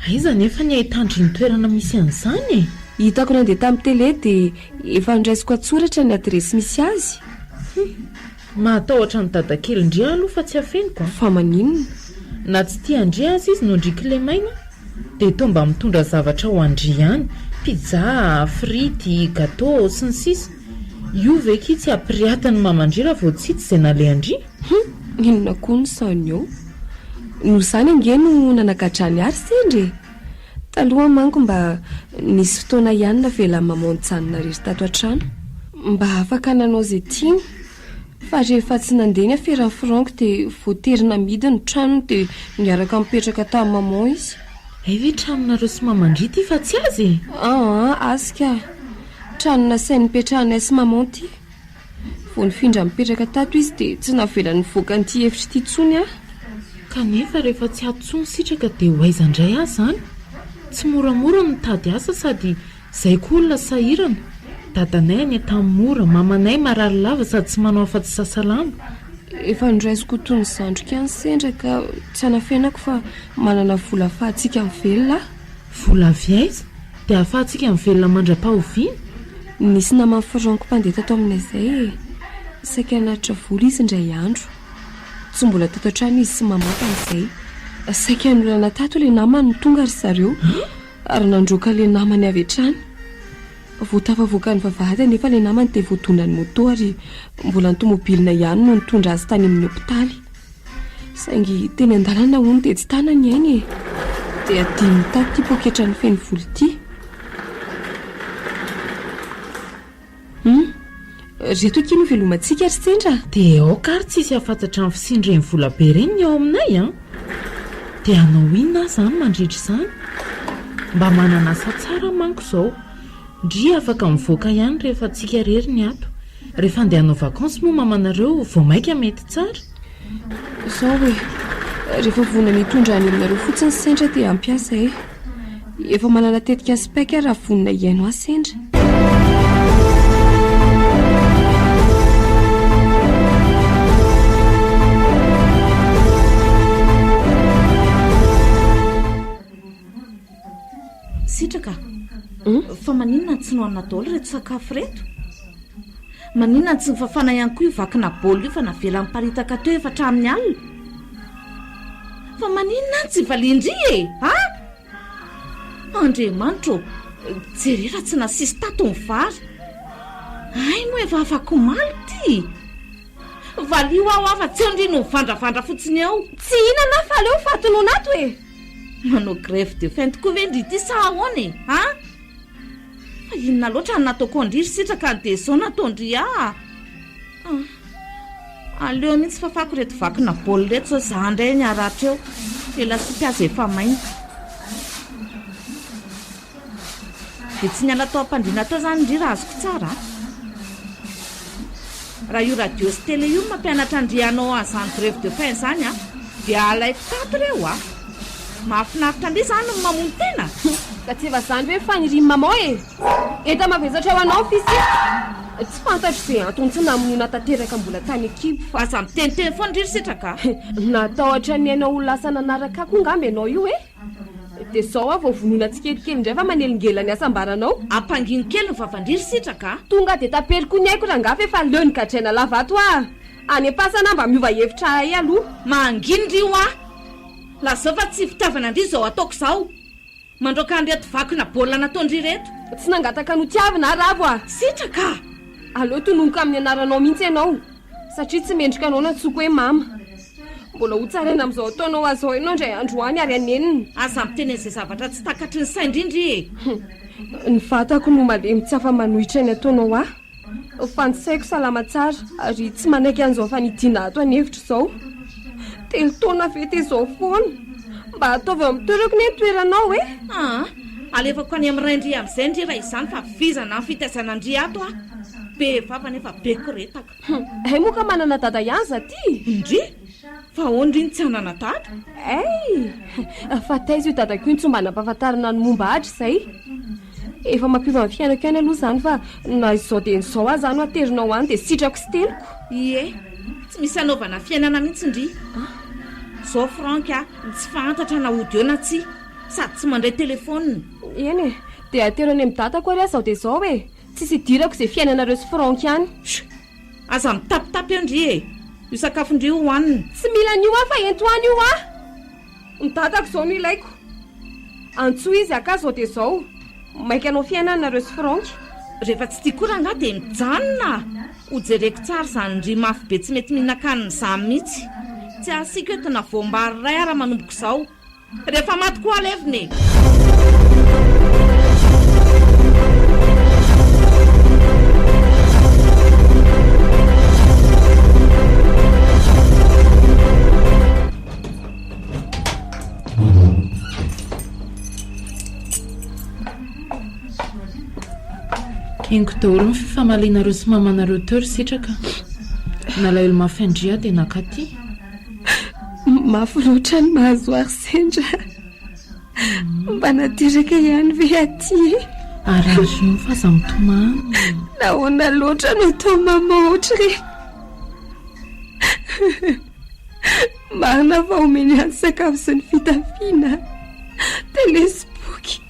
aiza nefa ny ahitandry ny toerana misy an'izany hitako nandeha tamin'ny tele dia efa ndraisiko atsoratra ny adresy misy azy mahatahotra ny dadakely ndria aloha fa tsy afeniko fa maninona na tsy tia andria azy izy no ndrikile maina dia tomba mitondra zavatra ho andria ihany pizza frity gâteau sy ny sisa io veky tsy ampiriatany mamandrira vo tsy izay nale andria inona koa ny saony eo no zany ange no nanagadrany ary sendry taloha manko mba nisy fotoana ihany na vela mamonjanona rery tato an-trano mba afaka nanao zay tiany fa rehefa tsy nandeny afera franco dia voaterina midy ny trano dia niaraka mipetraka tamin'ny maman izy ve tranonareo sy mamandria ty fa tsy azy asika tranona sainy nipetrahana sy maman ty vo nifindra mipetraka tato izy dia tsy navela nivoaka nyty hevitra ty tsony kanefa rehefa tsy atsony sitraka dia ho aiza indray azy zany tsy moramora ny tady asa sady izay koa olona sahirana dadanay any tamin'ny mora mamanay marary lava sady tsy manao afa-tsy sasalama efa ndraisiko tony zandroka any sendra ka tsy anafenako fa manana vola afahantsika mivelona vola avy aiza dia afahantsika mivelona mandra-pahoviana nisy namany franco mpandeha tato amin'izay saika anaritra vola izy indray andro tsy mbola tato an-trano izy sy mamaka an'izay saika anolana tato ilay namany no tonga ry zareo ary nandroaka ilay namany avy hatrany voatafavoaka ny vavahady nefa ilay namany dia voatondra ny moto ary mbola ny tomobilina ihany no nitondra azy tany amin'ny hopitaly saingy teny an-dalana hono dia tsy tanany ainy e dia adiny tato ity poketra ny feny volo ity reto aky no velomantsika ry sendra dia aokary tsisy afantatra ny fisindreny vola be reny ao aminay a dia anao inona izany mandritra izany mba manana asa tsara manko izao ndry afaka mivoaka ihany rehefa tsika rery ny ato rehefa andeha hanao vakansy moa mamanareo vao maika mety tsara izao hoe rehefa vona mitondra any aminareo fotsiny sendra dia ampiasa efa manana tetika speka raha vonina iaino azy sendra sitraka fa maninona tsy nohanina daoly reto sakafo reto maninona tsy nifafana ihany koa io vakina baolina io fa navela miparitaka teo efa hatramin'ny alina fa maninona tsy valindry e andriamanitro jerera tsy nasisy tato ny vary ay no efa afako maly ty valio aho afa tsy eo ndrino mivandravandra fotsiny ao tsy inana fa aleo fatononato e manao grève de faim tokoa ve ndry ity sa ahoana e fa inona loatra ny nataoko andry sitraka ny deso nataondry aleo mihitsy fafako reto vakina baolina reto sao za ndray ny aratra eo dia lasopy azy efa maina dia tsy niala tao ampandriana tao izany ndry raha azoko tsara raha io radio sy tele io mampianatra andrianao azany grève de faim izany dia alaiko tato reo mahafinaritra ndry izany no mamono tena ka tsy efa izany hoe fanirimy mamao e eta mavezatra ho anao fisy tsy fantatro izay antony tsy namonona tanteraka mbola tany ekibo fa aza miteniteny foa ndry ry sitraka natao ohatra ny hainao ho lasa nanaraka koa ngamby ianao io dia izao a vao vonona tsikelikely indray fa manelingela ny asambaranao ampangino kely ny vavandry ry sitraka tonga dia tapeloko ny haiko rangafa efa leo ny gadraina lavato any am-pasana mba miova hevitra ay aloha mangino ry io lazao fa tsy fitiavana ndry izao ataoko izao mandroaka anreto vakina baolina nataondry reto tsy nangataka no tiavina ravo sitraka aleo tononoka amin'ny anaranao mihitsy ianao satria tsy mendrika anao natsoko hoe mama mbola ho tsaraina amin'izao ataonao azao ianao indray androany ary aneniny aza mitenen'izay zavatra tsy takatry ny saindrindry ny vatako no malemy tsy afa manohitra ny ataonao fa ny saiko salama tsara ary tsy manaiky an'izao fa nidiana ato anevitra izao telo taona vety izao foana mba ataovy amin'nytoroko ny toeranao alefako any amin'ny raindry amin'izay ndry raha izany fa vizana ny fitaizana ndry ato be vava nefa beko retaka ay moa ka manana dada ihany za ty ndry fa ondry ny tsy hanana dada fa taizy io dadako io ny tsy mba nampahafantarana ny momba atra izay efa mampiova amin'ny fiainako ihany aloha izany fa na izao dia nyzao aho zany aterinao any dia sitrako sy teloko tsy misy anaovana fiainana mihitsy ndry zao frank tsy fantatra na ody eo na tsy sady tsy mandray telefônina eny dia atero any amin'ny datako ary aho zao dia izao tsisy idirako izay fiainanareo sy frank ihany aza mitapitapy eo ndry io sakafo ndry hohanina tsy mila nio fa entoany io ny datako izao no ilaiko antsoa izy aka zao dia izao maika anao fiainanareo sy frank rehefa tsy tia koa raha dia mijanona hojereko tsara izany ndry mafy be tsy mety mihinan-kanina izany mihitsy tsy asika eto na voambary ray raha manomboko izao rehefa maty koa aleviny eniko daholo ny fifamalianareo sy mamanareo teo ry sitraka nalaelo mafaindria dia nakaty mafy loatra ny mahazo ary sendra mba nadiraka ihany ve aty ararino fa za mitomany nahoana loatra no atao mama ohatra marina fa omeny any sakafo sy ny fitafiana telespoky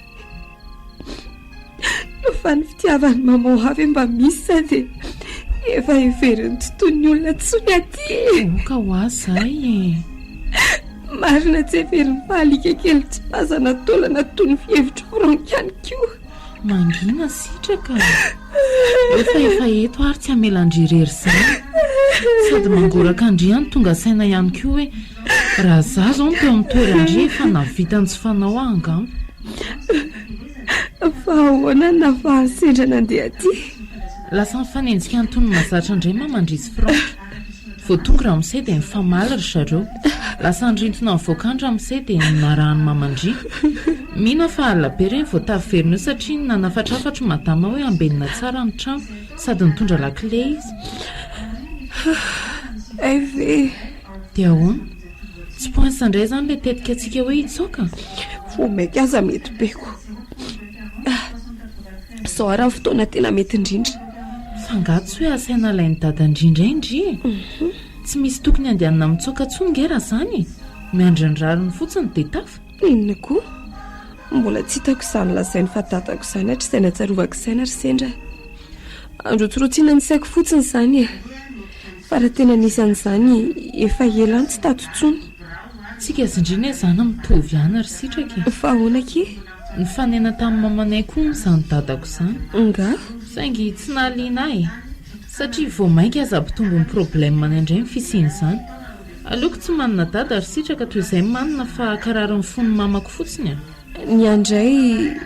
nofa ny fitiavany mama avy mba misy sa dia efa everiny tontony olona tsony aty oka ho azy zay marina tsy every mifahalika kely tsy mazana taolana toy ny fihevitra frankany koa. Mangina sitraka. Efa eto ary tsy amelandrirery izany. Sady mangoraka andriany tonga saina ihany koa hoe raha za zao teo amin'ny toerandry efa navitany tsy fanao angamba. Fa ahoana nafaha sendra nandeha aty? Lasa mifanenjika nytony mazatra indray mamandrisy franka. Vao tonga raha misay dia mifamaly ry zareo. Lasa andrintona mivoakandra misay dia narahany mamandry. Mina fa alabe reny vao taverina satria nanafatrafatra madama hoe ambenina tsara ny trano sady nitondra lakile izy. Eve. Dia ahoana? Tsy poinsa indray izany ilay tetika antsika hoe hitsoaka? Fo maika aza mety beko. Sao araha fotoana tena mety indrindra. Fangatsy hoe asaina ilay ny dada indrindra indri. Tsy misy tokony andehanana mitsoaka tsongera izany. Miandrandrariny fotsiny dia tafa. Inona koa? Mbola tsy hitako izany lazainy fa tatako izany hatry izay natsarovako saina ry sendra. Androtsorotsiana ny saiko fotsiny izany e. Fa raha tena nisy an'izany efa ela tsy tato tsony. Tsika zindrina izany mitovy ihany ry sitraka. Fa ahoana ke? Ny fanena tamin'ny mamanay koa izany dadako izany. Nga? Saingy tsy nahaliana ahy. Satria vao mainka aza ampitombo ny problème indray ny fisiany izany. Aleoko tsy manana dada ry sitraka toy izay manana fa kararin'ny fony mamako fotsiny. Ny andray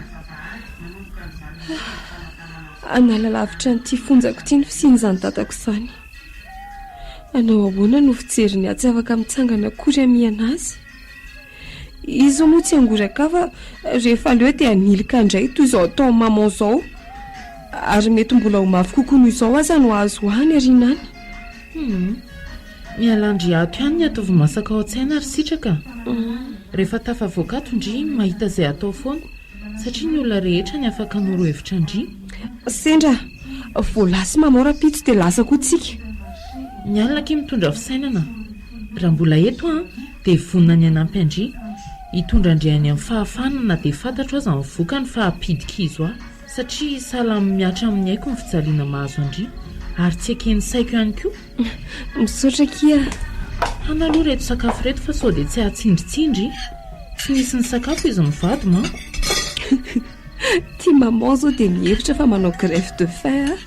analalavitra n'ity fonjako ity ny fisian'izany dadako izany. Anao ahoana no fijeriny tsy afaka mitsangana akory amiana azy? Izy moa tsy angoraka fa rehefa leo dia anilika indray toy izao atao maman izao. Ary mety mbola ho mafy kokoa noho izao aza no azo hany arinany. Mialandry ato ihany ny ataovy masaka ao an-tsaina ry sitraka. Rehefa tafavoakato indri mahita izay atao foana satria ny olona rehetra ny afaka noro hevitra indri. Sendra voalasy mamora-pito dia lasa koa tsika. Ny alina ke mitondra fisainana. Raha mbola eto dia vonina ny anampy andri. Hitondra andriany amin'ny fahafanana dia fantatro aza mivokany fa apidika izy ho satria sahala miatra amin'ny haiko ny fijaliana mahazo andri. Ary tsy ekeny saiko ihany koa. Misaotra kia. Hanaloha reto sakafo reto fa sao dia tsy ahatsindritsindry. Tsy nisy ny sakafo izy mivady ma. Tia maman zao dia mihevitra fa manao greffe de faim.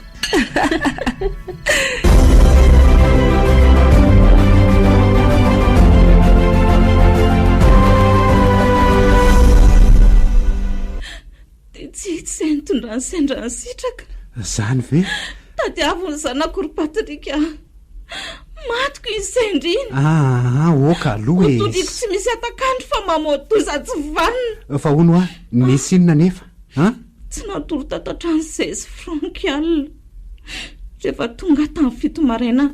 Tsy nitondra sendra ny sitraka. Zany ve? Tadiavony zanako ry Patrika. Matiko izy sendrina. Oka aloha e. Todiko tsy misy atakandro fa mamotoza tsy vanina. Fa hono nisy inona nefa? Tsy natoro tato an-trano 16 francs alina. Rehefa tonga tamin'ny fito maraina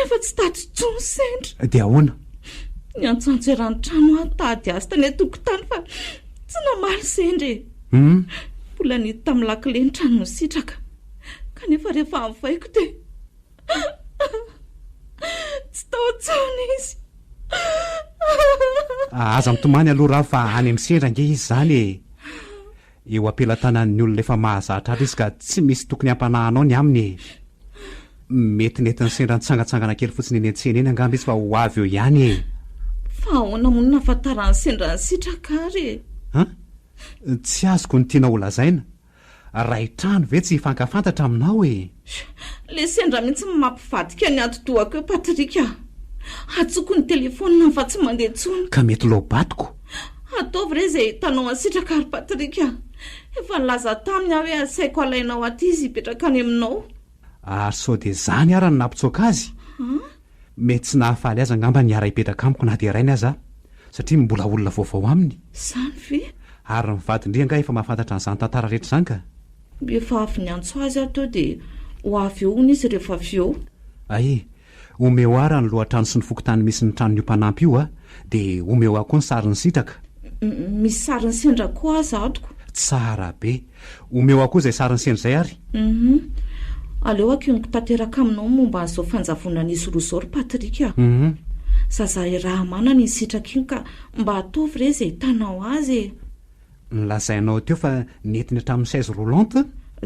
efa tsy tato tsony sendra. Dia ahoana? Ny antsantsy erany trano tady azy tany atokotany fa tsy namaly sendra. Mbola nity tamin'ny lakile ny trano no sitraka. Kanefa rehefa avaiko dia tsy tao tsony izy. Aza mitomany aloha raha fa any amin'ny sendra nge izy zany e. Eo ampelantanan'ny olona efa mahazatra azy ka tsy misy tokony hampanahanao ny aminy. Mety nety ny sendra nitsangatsangana kely fotsiny eny an-tsena eny angamba izy fa ho avy eo ihany e. Fa ahoana moa no nahafantarany sendra ny sitraka ary? Tsy azoko ny tiana ho lazaina. Ray trano ve tsy hifankafantatra aminao e? Le sendra mihitsy mampivadika ny atodohako eo Patrika. Atsoko ny telefônina fa tsy mandeha tsony. Ka mety lobatiko. Ataovy re izay tanao asitraka ary Patrika. Efa nilaza taminy aho hoe asaiko alainao aty izy hipetraka any aminao. Ary sao dia zany ara ny nampitsoaka azy. Mety tsy nahafaly azy angamba ny ara hipetraka amiko na dia rainy aza. Satria mbola olona vaovao aminy. Zany ve? Ary ny vadindria efa mahafantatra an'izany tantara rehetra izany ka. Efa avy ny antso azy ato dia ho avy eo izy rehefa avy eo. Ae, omeo ara ny lohatrano sy ny fokotany misy ny trano mpanampy io dia omeo akoa ny sariny sitraka. Misy sariny sendra koa aza atoko. Tsara be. Omeo akoa izay sariny sendra izay ary. Aleo akoniko tanteraka aminao momba an'izao fanjavona nisy roa izao ry Patrika. Zaza raha manana ny sitraka iny ka mba ataovy re izay tanao azy. Nlazainao teo fa nentiny hatramin'ny chaise roulante?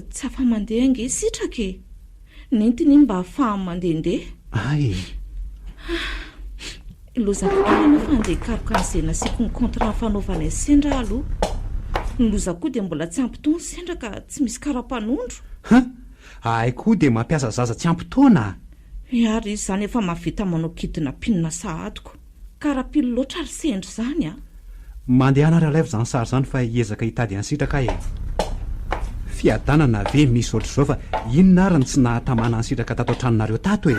Tsy afa mandeha ange sitraka e. Nentiny mba ahafahany mandehandeha. Ay. lozako fa andeha karokansena siko ny contrat fanaovana ny sendra aloha ny loza koa dia mbola tsy ampytaona sendra ka tsy misy kara-panondro ay koa dia mampiasa zaza tsy ampytaona ary izy zany efa mavita manao kidina pinina sahadiko kara-pilo loatra ary sendra zany a mandeha ary alaivo zany sary zany fa hiezaka hitady ansitraka e fiadanana ve misy ohatr'izao fa inona ary ny tsy nahatamana ansitraka tato an-tranonareo tato e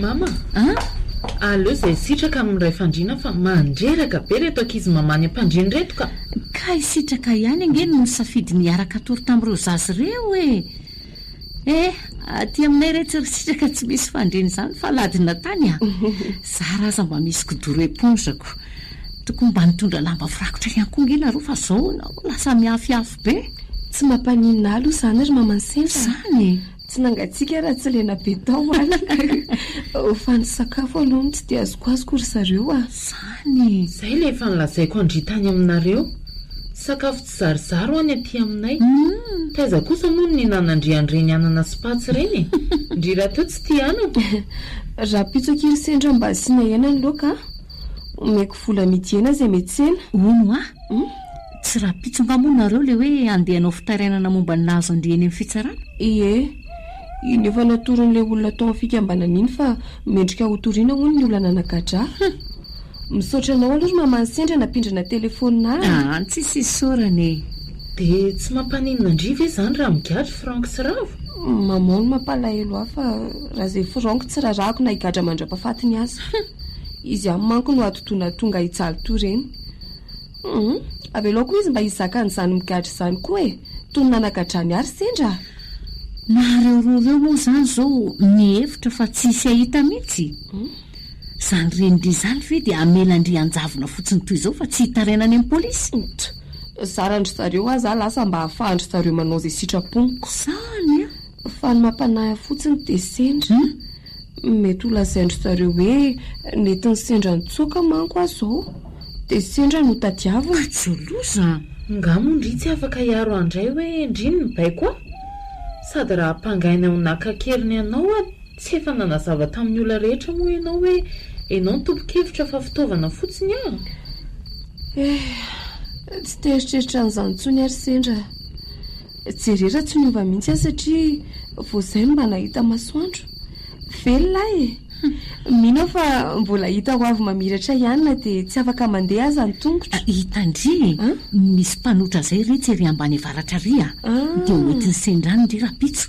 mama aleo izay sitraka amin'iray fandriana fa mandreraka be reto ankizy mamany ampandriany reto ka isitraka ihany angeny no safidy niaraka tory tamin'ireo zazy reo aty aminay rehetra ry sitraka tsy misy fandreny zany fa ladina tany a zaraza mba misy kodoro eponsako tokony mba nitondra lamba firakotra ihany koa ngena ro fa zao lasa miafiafy be tsy mampanina aloha zany ary mamansena zany tsy nangatsika raha tsy lena be tao any fa ny sakafo aloha tsy dia azoko ry zareo a zany zay le efa nilazaiko andritany aminareo sakafo tsy zarizaro any aty aminay taiza kosa moa ny nanandriandreny anana sy patsy reny ndrira teo tsy ty anako raha pitsokiry sendra mba asiana hena ny loaka omeko vola midiena zay metsena ono tsy raha pitso mba moa nareo le hoe andehanao fitarainana momba ny nazo andreny amin'ny fitsarana iny efa natoron'ilay olona tao amin'ny fikambanana iny fa mendrika hotoriana hono ny olana nagadra misaotra anao aloha ry mamany sendra napindrana telefonina tsy sisy sorany dia tsy mampaninona andri ve zany raha migadry frank sy ravo mamao no mampalahelo aho fa raha izay frank tsy rarahako na higadra mandra-pahafatiny azy izy amin'ny manko no atotoana tonga hijaly to reny avelao koa izy mba hizaka n'izany migadry izany koa toy ny nanagadrany ary sendra nareoreo moa zany zao mihevitra fa tsisy ahita mihitsy zany renydry zany ve dia amelandry anjavona fotsiny toy izao fa tsy hitarainany amin'ny polisy zarandry zareo azy a lasa mba hahafahandry zareo manao izay sitraponiko zany fa ny mampanahy fotsiny dia sendra mety ho lazaindry zareo hoe netiny sendra nitsoaka manko azy zao dia sendra no tadiavina joloza ngamondry tsy afaka hiaro andray hoe ndriny ny bay koa sady raha mpangaina ho nakakeriny ianao a tsy efa nanazava tamin'ny olona rehetra moa ianao hoe ianao ny tompo-kevitra fa fitaovana fotsiny tsy teritreritra n'izany ntsony ary sendra jerera tsy niova mihitsy aho satria voazay no mba nahita masoandro velona mino fa mbola hita ho avy mamiratra ihany dia tsy afaka mandeha aza ny tongotra hitandry misy mpanotra zay retsy ery ambany avaratra ry dia oetiny sendrany ndry rapitso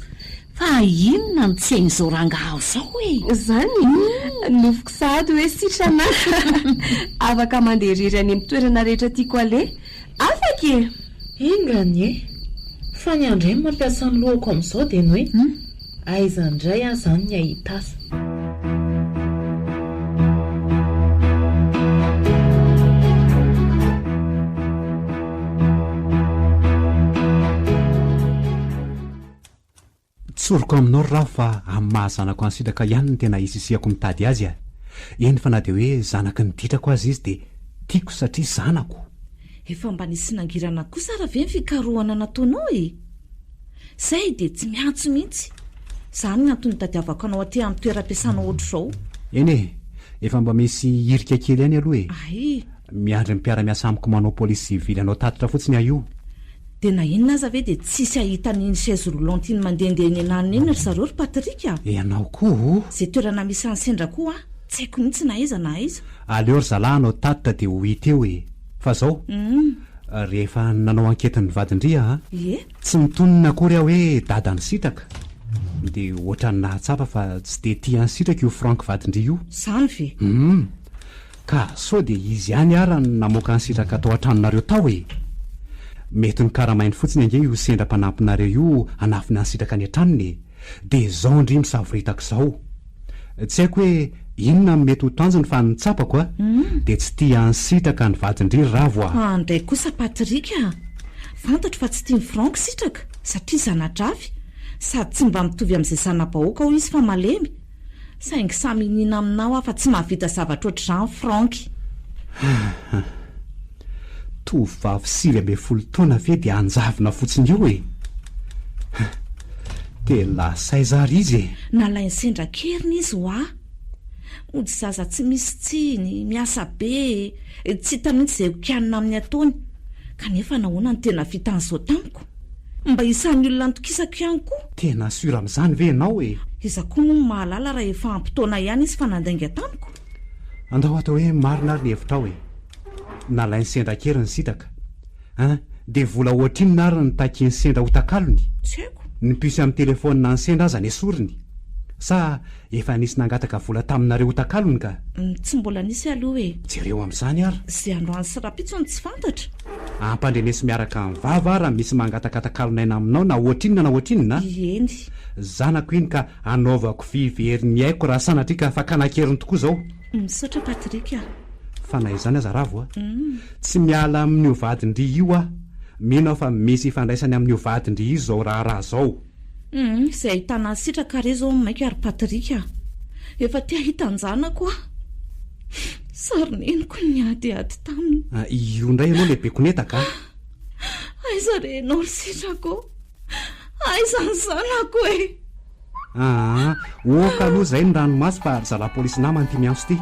fa inona no tsy hain'izao rangahaho zao zany nofoko sahady hoe sitrana afaka mandeha rery any amin'ny toerana rehetra tiako ale afaka ingany fa ny andray mampiasa ny lohako amin'izao dia ny hoe aizandray aho zany ny ahita azy tsoroko aminao raho fa amin'ny mahazanako ansitraka ihany ny tena isisiako mitady azy eny fa na dia hoe zanaka niditrako azy izy dia tiako satria zanako efa mba nisy nangirana kosa raha ve ny fikarohana nataonao zay dia tsy miantso mihitsy zany antony tadiavako anao aty amin'ny toeram-piasana ohatr'izao eny efa mba misy irika kely ihany aloha miandry mpiara-miasa amiko manao polisy sivily anao tatitra fotsiny io dia na inona aza ve dia tsisy ahita n'iny chaise roulante iny mandehandeha eny ananina iny ry zareo ry patrika ianao koa zay toerana misy any sendra koa tsy haiko mihitsy na aiza na aiza aleo ry zalahy anao tatitra dia ho hita eo fa zao rehefa nanao anketiny vadindria tsy mitonina akory aho hoe dada ny sitraka dia ohatra ny nahatsapa fa tsy dia tia ny sitraka io frank vadindria io zany ve ka sao dia izy ihany ara namoaka ny sitraka atao an-tranonareo tao mety ny karamainy fotsiny ange io sendra-panampinareo io anafina ny sitraka any an-tranony dia zao ndry misavoritako izao tsy haiko hoe inona mety ho tanjony fa nitsapako dia tsy tia ny sitraka ny vadindry ravo andray kosa patrika fantatro fa tsy tia ny frank sitraka satria zanadravy sady tsy mba mitovy amin'izay zana-bahoaka ho izy fa malemy saingy samy inina aminao afa tsy mahavita zavatra ohatr'izany frank tovavy 20 taona ve dia anjavina fotsiny eo e. Dia lasaizary izy nalainy sendra keriny izy ho a ody zaza tsy misy tsiny miasa be tsy hita mihitsy izay hokianina amin'ny ataony kanefa nahoana ny tena vita an'izao tamiko mba isan'ny olona nitokisako ihany koa. Tena sura amin'izany ve ianao e. Iza koa moa mahalala raha efa ampitoana ihany izy fa nandainga tamiko. Andao atao hoe marina ary ny hevitra ao e. Nalainy sendra kely ny sitaka dia vola ohatrinona ary ny taky ny sendra ho takalony. Tsy haiko. Nimpisy amin'ny telefonina ny sendra aza ny esoriny sa efa nisy nangataka vola taminareo ho takalony ka. Tsy mbola nisy aloha e. Jereo amin'izany ary. Izay androany sy rapitsony tsy fantatra. Ampandrenesy miaraka amin'ny vava raha misy mangataky takalonaina aminao na ohatrinona na ohatrinona. Eny. Zanako iny ka anaovako fiveriny haiko raha sanatria ka fakanakeriny tokoa zao. Misaotra Patrika. Fa na izany aza ravo a. Tsy miala amin'io vadindry io a. Mino fa misy ifandraisany amin'io vadindry io zao raha zao. Izay ahitana sitraka re zao maika ary Patrika. Efa tia hitanjanako a. Sarineniko ny adiady taminy. Io indray ianao lehibe konetaka. Aiza re ianao sitrako. Aiza ny zanako e. Oka aloha zay ny ranomasy fa zala polisy namany ty miantso ty.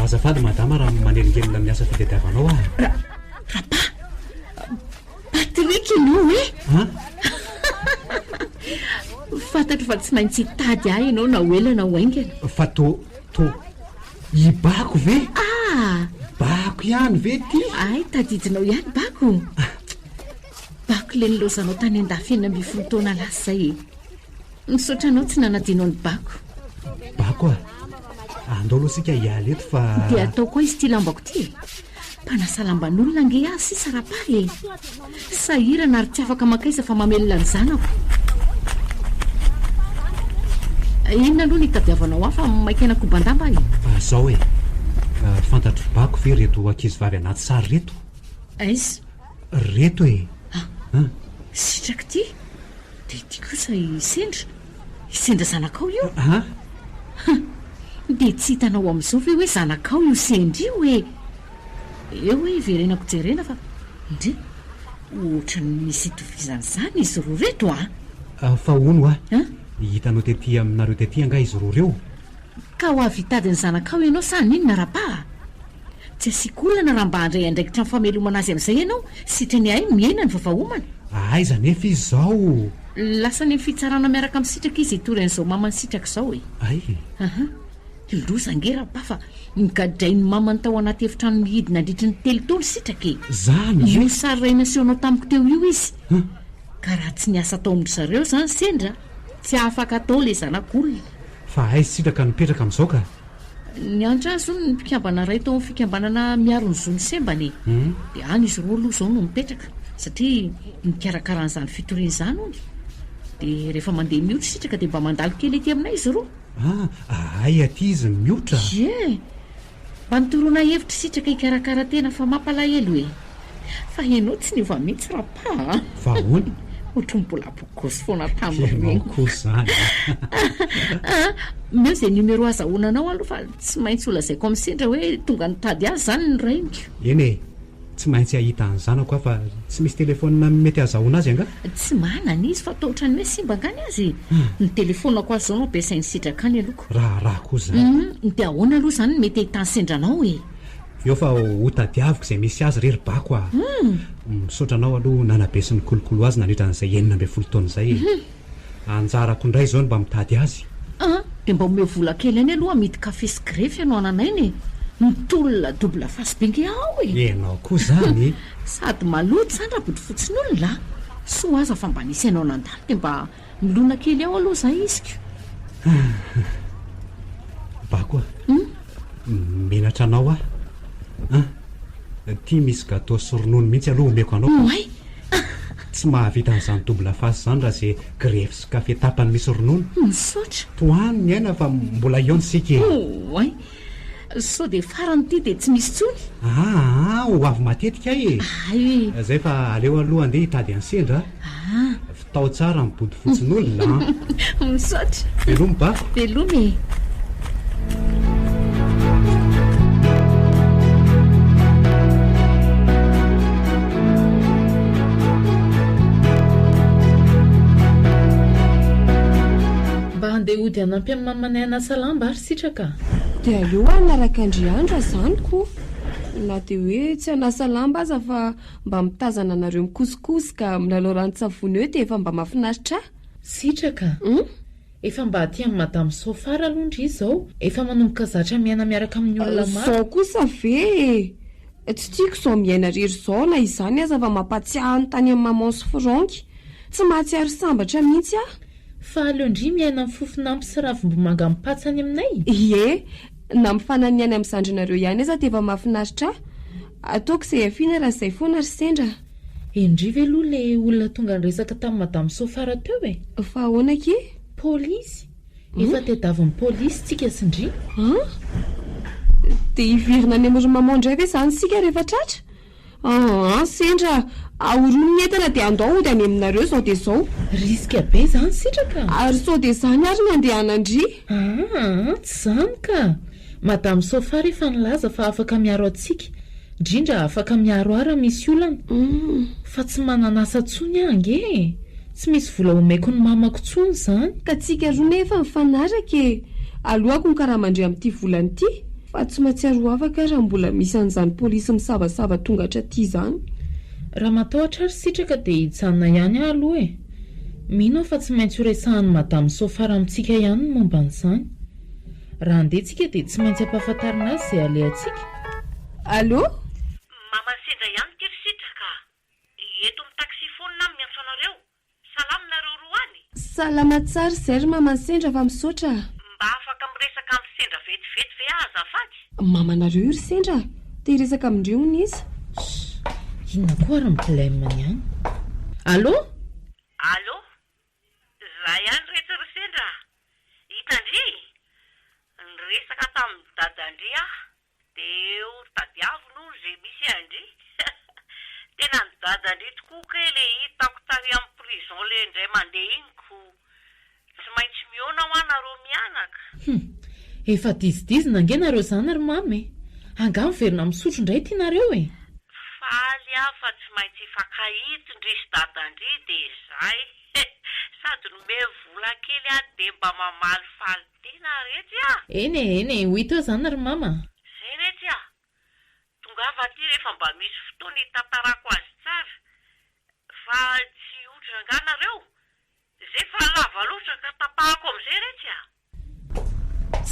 Azafady madama raha manelingelina miasa fitadiavanao a. Rapa Patrika ianao e. Fantatro fa tsy maintsy tady ahy ianao na hoelana ho aingana. Fa to ibako ve? Bako ihany ve ty? Ay, tadidinao ihany bako. Bako le nilozanao tany an-dafy 20 taona lasa zay. Misaotra anao tsy nanadinao ny bako. Bako a? Andao aloha sika hiala eto fa... Dia atao koa izy ty lambako ty. Mpanasalamban'olona nge ahy sisa rapaly. Sahirana ary tsy afaka makaiza fa mamelona ny zanako. Inona aloha ny tadiavanao aho fa maikena kobandamba e. Zao e. Fantatro bako ve reto ankizy vavy anaty sary reto? Aiza? Reto e. Sitraka ty? Dia ty kosa isendra zanakao io? Dia tsy hitanao amin'izao ve hoe zanakao io sendra io e. Eo hoe verenako jerena fa ndre ohatrany misy itovizan'izany izy roa reto fa ono a? Hitanao tetỳ aminareo tetỳ anga izy roa reo. Ka ho avy hitady ny zanakao ianao sa ninona raha-pa? Tsy asiako olana raha mba handray andraikitra ny famelomana azy amin'izay ianao sitrany ahy miaina ny vavaomana. Aiza nefa izy zao. Lasa ny fitsarana miaraka amin'ny sitraka izy itoran'izao mamany sitraka izao e. Ay. Loza nge raha-pa fa nigadray ny mamany tao anaty efitrano mihidina andritry ny 3 taona sitraka e. Zany io sary raina sehoanao tamiko teo io izy. Ka raha tsy niasa tao amin'ny zareo zany sendra tsy afaka atao le zanak'olona. Fa aizy sitraka nipetraka amin'izao ka? Ny andra azo ny mpikambana ray tao amin'ny fikambanana miaro ny zony sembany. Dia any izy roa aloha izao no mipetraka satria mikarakara an'izany fitoriana izany ony. Dia rehefa mandeha mihotra sitraka dia mba mandalo kely ety aminay izy roa. Ay aty izy mihotra. Ie, mba nitorona hevitra sitraka hikarakara tena fa mampalahelo e. Fa ianao tsy niova mihitsy raha-pa. Fa hono? Ohatry mibolabokoso foana taminy. Zany. Meo izay numero azahoananao aloha fa tsy maintsy olazaiko amin'ny sendra hoe tonga nitady azy zany ny rainiko. Eny e, tsy maintsy ahita ny zanako fa tsy misy telefonina mety azahoana azy anga? Tsy manana izy fa toa ohatrany hoe simba angany azy. Ny telefonako azy zao no ampiasainy sitraka any aloko. Raha koa zany. Dia ahoana aloha zany mety ahitany sendranao e. Eo fa ho tadiaviko izay misy azy rery bako a. Misaotra anao aloha nanabesiny kolokolo azy nandritra n'izay 19 taona izay. Anjarako indray izao mba mitady azy. Dia mba omeo vola kely any aloha mity kafe sy grefy ianao ananainy. Mitolona dobla fasibenge ao e. Enao koa zany. Sady maloto zany raha body fotsiny olona. Soa aza fa mba nisy ianao nandalo dia mba milona kely ao aloha zay iziko. Bako menatra anao a. Ty misy gâteau sy ronono mihitsy aloha omeko anao. Tsy mahavita n'izany dobla fasy zany raha izay grefy sy kafe tapany misy ronono. Misaotra. Toany ny aina fa mbola eo ny sika. sao dia farany ity dia tsy misy tsony. ho avy matetika e. Ay zay fa aleo aloha andeha hitady ansendra. Fitao tsara mibody fotsin'olona. Misaotra. Velomy ba? Velomy. Mba handeha ody hanampy amin'ny mamanay anasalamba ary sitraka. Dia aleo anaraka andriandra zaniko. Na dia hoe tsy hanasa lamba aza fa mba mitazana anareo mikosikosoka milalao rano-tsavony eo dia efa mba mahafinaritra. Sitraka. Efa mba aty amin'ny madame Sofara alondra izy zao. Efa manomboka zatra miaina miaraka amin'ny olona maro. Zao kosa ve? Tsy tiako zao miaina rery zao na izany aza fa mampatsiahy ny tany amin'ny maman sy Franky. Tsy mahatsiaro sambatra mihitsy ah. Fa aleondry miaina amin'ny fofinampy sy ravim-bomanga mipatsany aminay. Ie, na mifanany any amin'ny zandrinareo ihany aza dia efa mahafinaritra. Ataoko izay afiana raha izay foana ry sendra. Endry ve aloha ilay olona tonga niresaka tamin'ny madame Sofara teo e? Fa ahoana ke? Polisy. Efa tediavin'ny polisy tsika sindry. Dia hiverina any amin'ny maman indray ve izany sika rehefa tratra? Sendra ahorony entana dia andao ody any aminareo zao dia zao. Riska be izany sitraka. Ary sao dia izany ary ny andehanandry. Tsy izany ka. Madame Sofara efa nilaza fa afaka miaro antsika. Indrindra afaka miaro ara misy olana. Fa tsy mananasa tsony ange. Tsy misy vola omeko ny mamako tsony izany. Ka tsika roa nefa mifanaraka e. Alohako ny karaha mandray amin'ity volana ity. Fa tsy mahatsiaro afaka raha mbola misy an'izany polisy misavasava tonga hatraty izany. Raha matahotra ary sitraka dia hitsanina ihany aloha e. Mino fa tsy maintsy horesahan'ny madame Sofara amintsika ihany ny momba an'izany. Raha andeha tsika dia tsy maintsy ampahafantarina azy izay alehantsika. Allô? Mama sendra ihany ty ry sitraka. Eto amin'ny taxifone na miantso anareo. Salama nareo roa any. Salama tsara zay ry mama sendra fa misaotra. Mba afaka miresaka amin'ny sendra vetivety ve azafady? Mamanareo io ry sendra. Te hiresaka amindreo ny izy. Inona koa ary problème ihany. Allô? Allô? Zay ihany rehetra ry sendra. Hitandry? Niresaka tamin'ny dadandry dia tadiavino izay misy andry. Tena ny dadandry tokoa kely hitako tary amin'ny prison le indray mandeha iniko. Tsy maintsy miona ho anareo mianaka. Efa dizidizy nange nareo izany ary mamy. Anga miverina misotro indray tianareo e. Faly fa tsy maintsy fakahito ndrisy dadandry dia izay. Sady nome vola kely dia mba mamaly faly tena retsy Eny, ho hita izany ary mama. Zay retsy tongava aty rehefa mba misy fotoana hitantarako azy tsara. Fa tsy otra nganareo. Zay fa lava loatra ka tapahako amin'izay retsy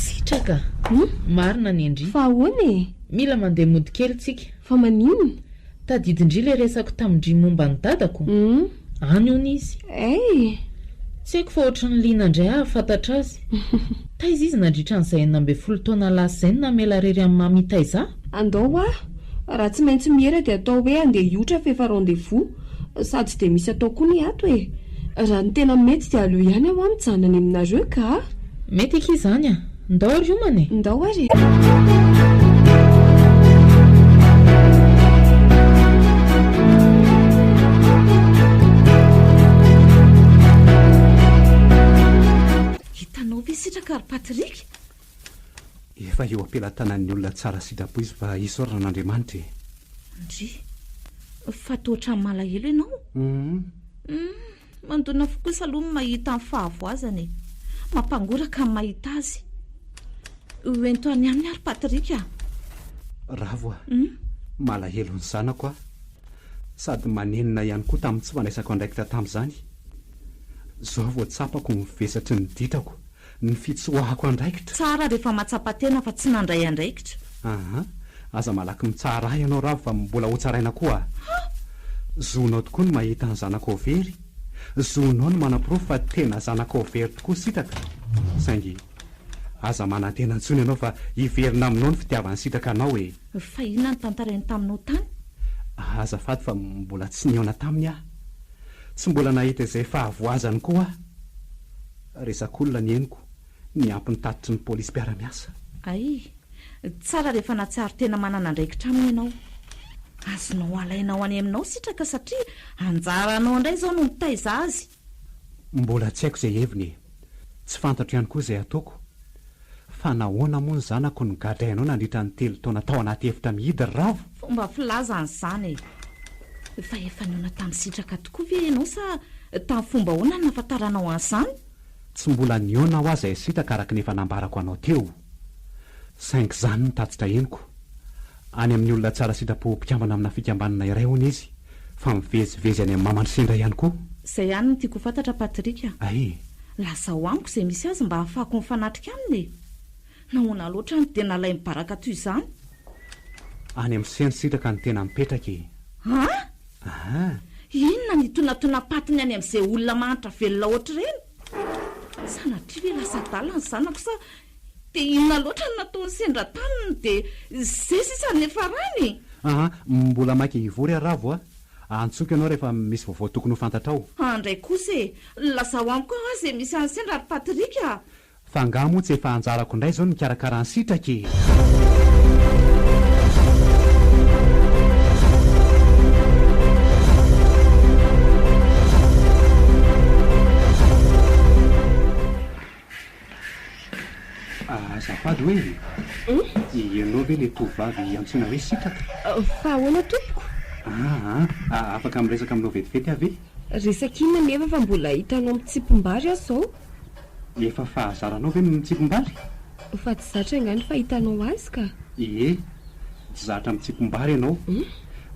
Sitraka. Marina ny endry. Fa ahoana e? Mila mandeha mody kely tsika. Fa maninona? Tadidindry ilay resako tamindry momba ny dadako. Any hony izy. Tsy haiko fa ohatran'ny liana indray fantatra azy. Taiza izy nandritra an'izay 12 taona lasa izay namela rery amin'ny mamy taiza. Andao raha tsy maintsy mihera dia atao hoe andeha hiotra fa efa rendez-vous. Sady tsy dia misy atao koa ny ato e. Raha ny tena mety dia aleo ihany aho mijanona aminareo ka. Mety eky izany ndao ary homany. Ndao ary. Hitanao ve sitraka ary Patrick? Efa eo ampelantanan'ny olona tsara sitrapo izy fa isorana n'Andriamanitra. Ndry, fa toatra malahelo ianao? Mandona fokosa aloha mahita amin'ny fahavoazany. Mampangoraka mahita azy. Hoento any aminy ary Patrick Ravo malahelo ny zanako sady manenina ihany koa tamin'ny tsy fanaisako andraikitra tamin'izany. Zao voatsapako ny vesatry ny ditrako, ny fitsoahako andraikitra. Tsara rehefa matsapa-tena fa tsy nandray andraikitra. Aza malaky mitsara ianao Ravo fa mbola ho tsaraina koa. Zonao tokoa ny mahita ny zanako very. Zonao ny manam-porofo fa tena zanako very tokoa sitraka. Saingy aza manantena ntsony ianao fa hiverina aminao ny fitiavany sitraka anao e. Fa inona ny tantarainy taminao tany? Azafady fa mbola tsy niona taminy tsy mbola nahita izay fahavoazany koa. Resak'olona ny henoko ny ampiny tatitry ny polisy mpiara-miasa. Ay, tsara rehefa natsiaro tena manana andraikitra aminy ianao azonao alainao any aminao sitraka satria anjaranao indray zao no mitaiza azy. Mbola tsy haiko izay heviny, tsy fantatro ihany koa izay ataoko. Fa nahoana moa ny zanako ny gadrainao nandritra ny 3 taona tao anaty efitra mihidy ravo. Fomba filazany izany fa efa niona tamin'ny sitraka tokoa ve ianao sa tamin'ny fomba hoana ny nafantaranao an'izany? Tsy mbola niona ho azy sitraka araka nefa nambarako anao teo. Saingy izany ny tatitra henoko. Any amin'ny olona tsara sitrapo mpikambana amina fikambanana iray hono izy, fa mivezivezy any amin'ny mamany sendra ihany koa. Izay ihany no tiako fantatra Patrika. Ay, lasa ho amiko izay misy azy mba hahafahako mifanatrika aminy. Nahoana loatra ny tena lay mibaraka toy izany? Any amin'ny seny sitraka ny tena mipetraka. Inona ny tonatona-patiny any amin'izay olona mahantra velona ohatry ireny? Sanatria ve lasa dalana ny zanako sa dia inona loatra ny nataony sendra taniny dia izay sisa ny efa rany? Mbola maika hivory aravo a. Antsoka ianao rehefa misy vaovao tokony ho fantatrao. Andray kosa lasa ho amiko azy misy any sendra ry Patrika. Fa angaha moa tsy efa anjarako indray izao ny karakara ny sitraka. Azafady hoe ianao ve le tovovavy antsoina hoe sitraka? Fa ahoana tompoko? Afaka miresaka aminao vetivety avy e? Resaka inona nefa fa mbola hitanao mitsipombary aho zao? Efa fahazaranao ve mitsipombary? Fa tsy zatra ingany fa hitanao azy ka? Ie, tsy zatra mitsipombary ianao.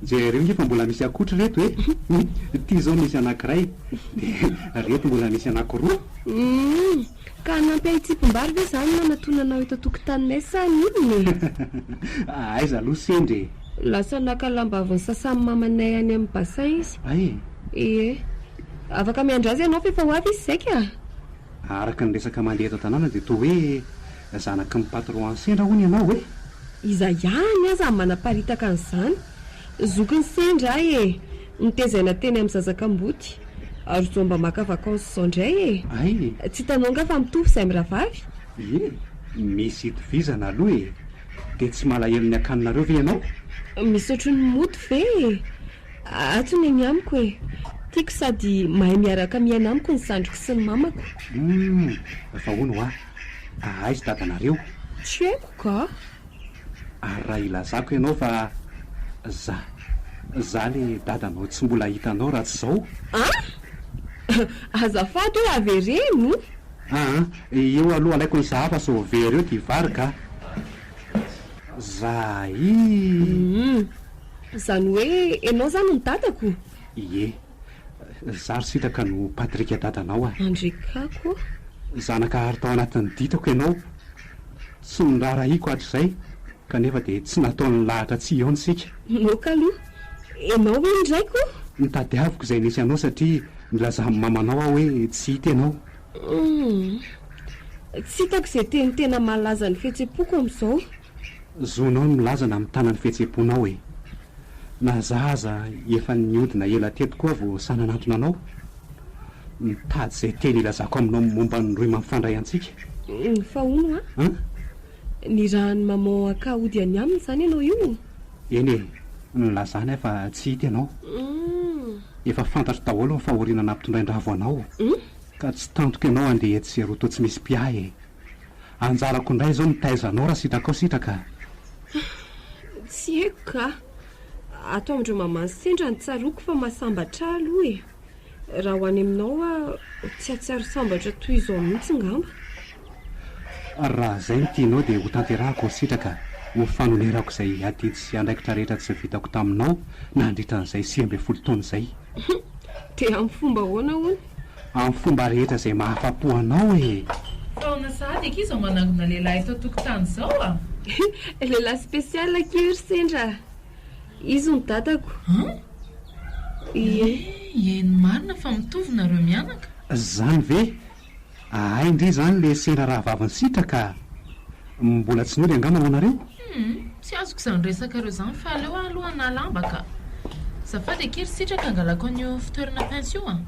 Jereo nge fa mbola misy akotry reto e. Ty zao misy anankiray, reto mbola misy anankiroa. Ka nampy hitsipombary ve zany na natonanao eto tokotaninay sa inona? Aiza aloha sendry. Lasa nakalambaviny sasany mamanay any amin'ny bassin izy. Ay. Ie. Afaka miandra azy ianao fa ho avy izy saika. Araka ny resaka mandeha eto an-tanàna dia toa hoe zanaky ny patron sendra hono ianao e. Iza ihany aza manaparitaka an'izany. Zokiny sendra nitezaina teny amin'ny zazakamboty. Ary zao mba maka vakansy izao indray Ay. Tsy hitanao nga fa mitovy izay miravavy? Ie, misy itovizana aloha e. Dia tsy malahelo ny akaninareo ve ianao? Misy ohatry ny moto ve? Atsony eny amiko e. Tiako sady mahay miaraka miaina amiko ny sandriko sy ny mamako. Fa hono aiza dadanareo? Tsy haiko ka. Ary raha ilazako ianao fa za le dadanao tsy mbola hitanao raha tsy izao. Azafady hoe avereno. Eo aloha alaiko ny zahafa so very eo dia vary ka. Zany hoe ianao zany ny dadako? Ie, zary sitraka no Patrika dadanao Andrikako. Zanaka ary tao anatin'ny ditako ianao. Tsy nirarahiako hatr'izay kanefa dia tsy nataon'ny lahatra tsy eo nisika. Moka aloha, ianao hoe indraiko? Nitadiaviko izay nisy anao satria nilaza mamanao aho hoe tsy hita ianao. Tsy hitako izay teny tena malaza ny fihetsem-poko amin'izao. Zonao no milaza na mitana ny fihetsem-ponao e. Na zaza efa niodina ela teto koa vao sananatona anao. Mitady izay teny ilazako aminao momba ny roy mampifandray antsika. Fa hono ny raha ny maman akahody any aminy izany ianao io? Eny e, nilazany fa tsy hita ianao. Efa fantatro daholo ny fahorinana ampitondrain-dravo anao. Ka tsy tantoka ianao andeha etsy sy eroto tsy misy mpiay e. Anjarako indray izao nitaizanao raha sitraka ao sitraka. Tsy haiko ka. Atao amin'ireo mamany sendra ny tsaroako fa mahasambatra aloha e. Raha ho any aminao tsy atsiaro sambatra toy izao mihitsy ngamba. Raha izay no tianao dia ho tanterahako ao sitraka. Ho fanolerako izay adidy sy andraikitra rehetra tsy vitako taminao nandritran'izay 20 taona izay. Dia amin'ny fomba hoana hono? Amin'ny fomba rehetra izay mahafapo anao e. Taona sahady eky izao manangona lehilahy eto tokotany izao Lehilahy spesiala kiry sendra. Izy ny dadako. Eny marina fa mitovy nareo mianaka. Zany ve? Indri zany le sendra raha vaviny sitraka. Mbola tsy nory angamba anareo? Tsy azoko izany resaka reo izany fa aleo aloha nalamba ka. Zafady ekery sitraka angalako an'io fitoerana pension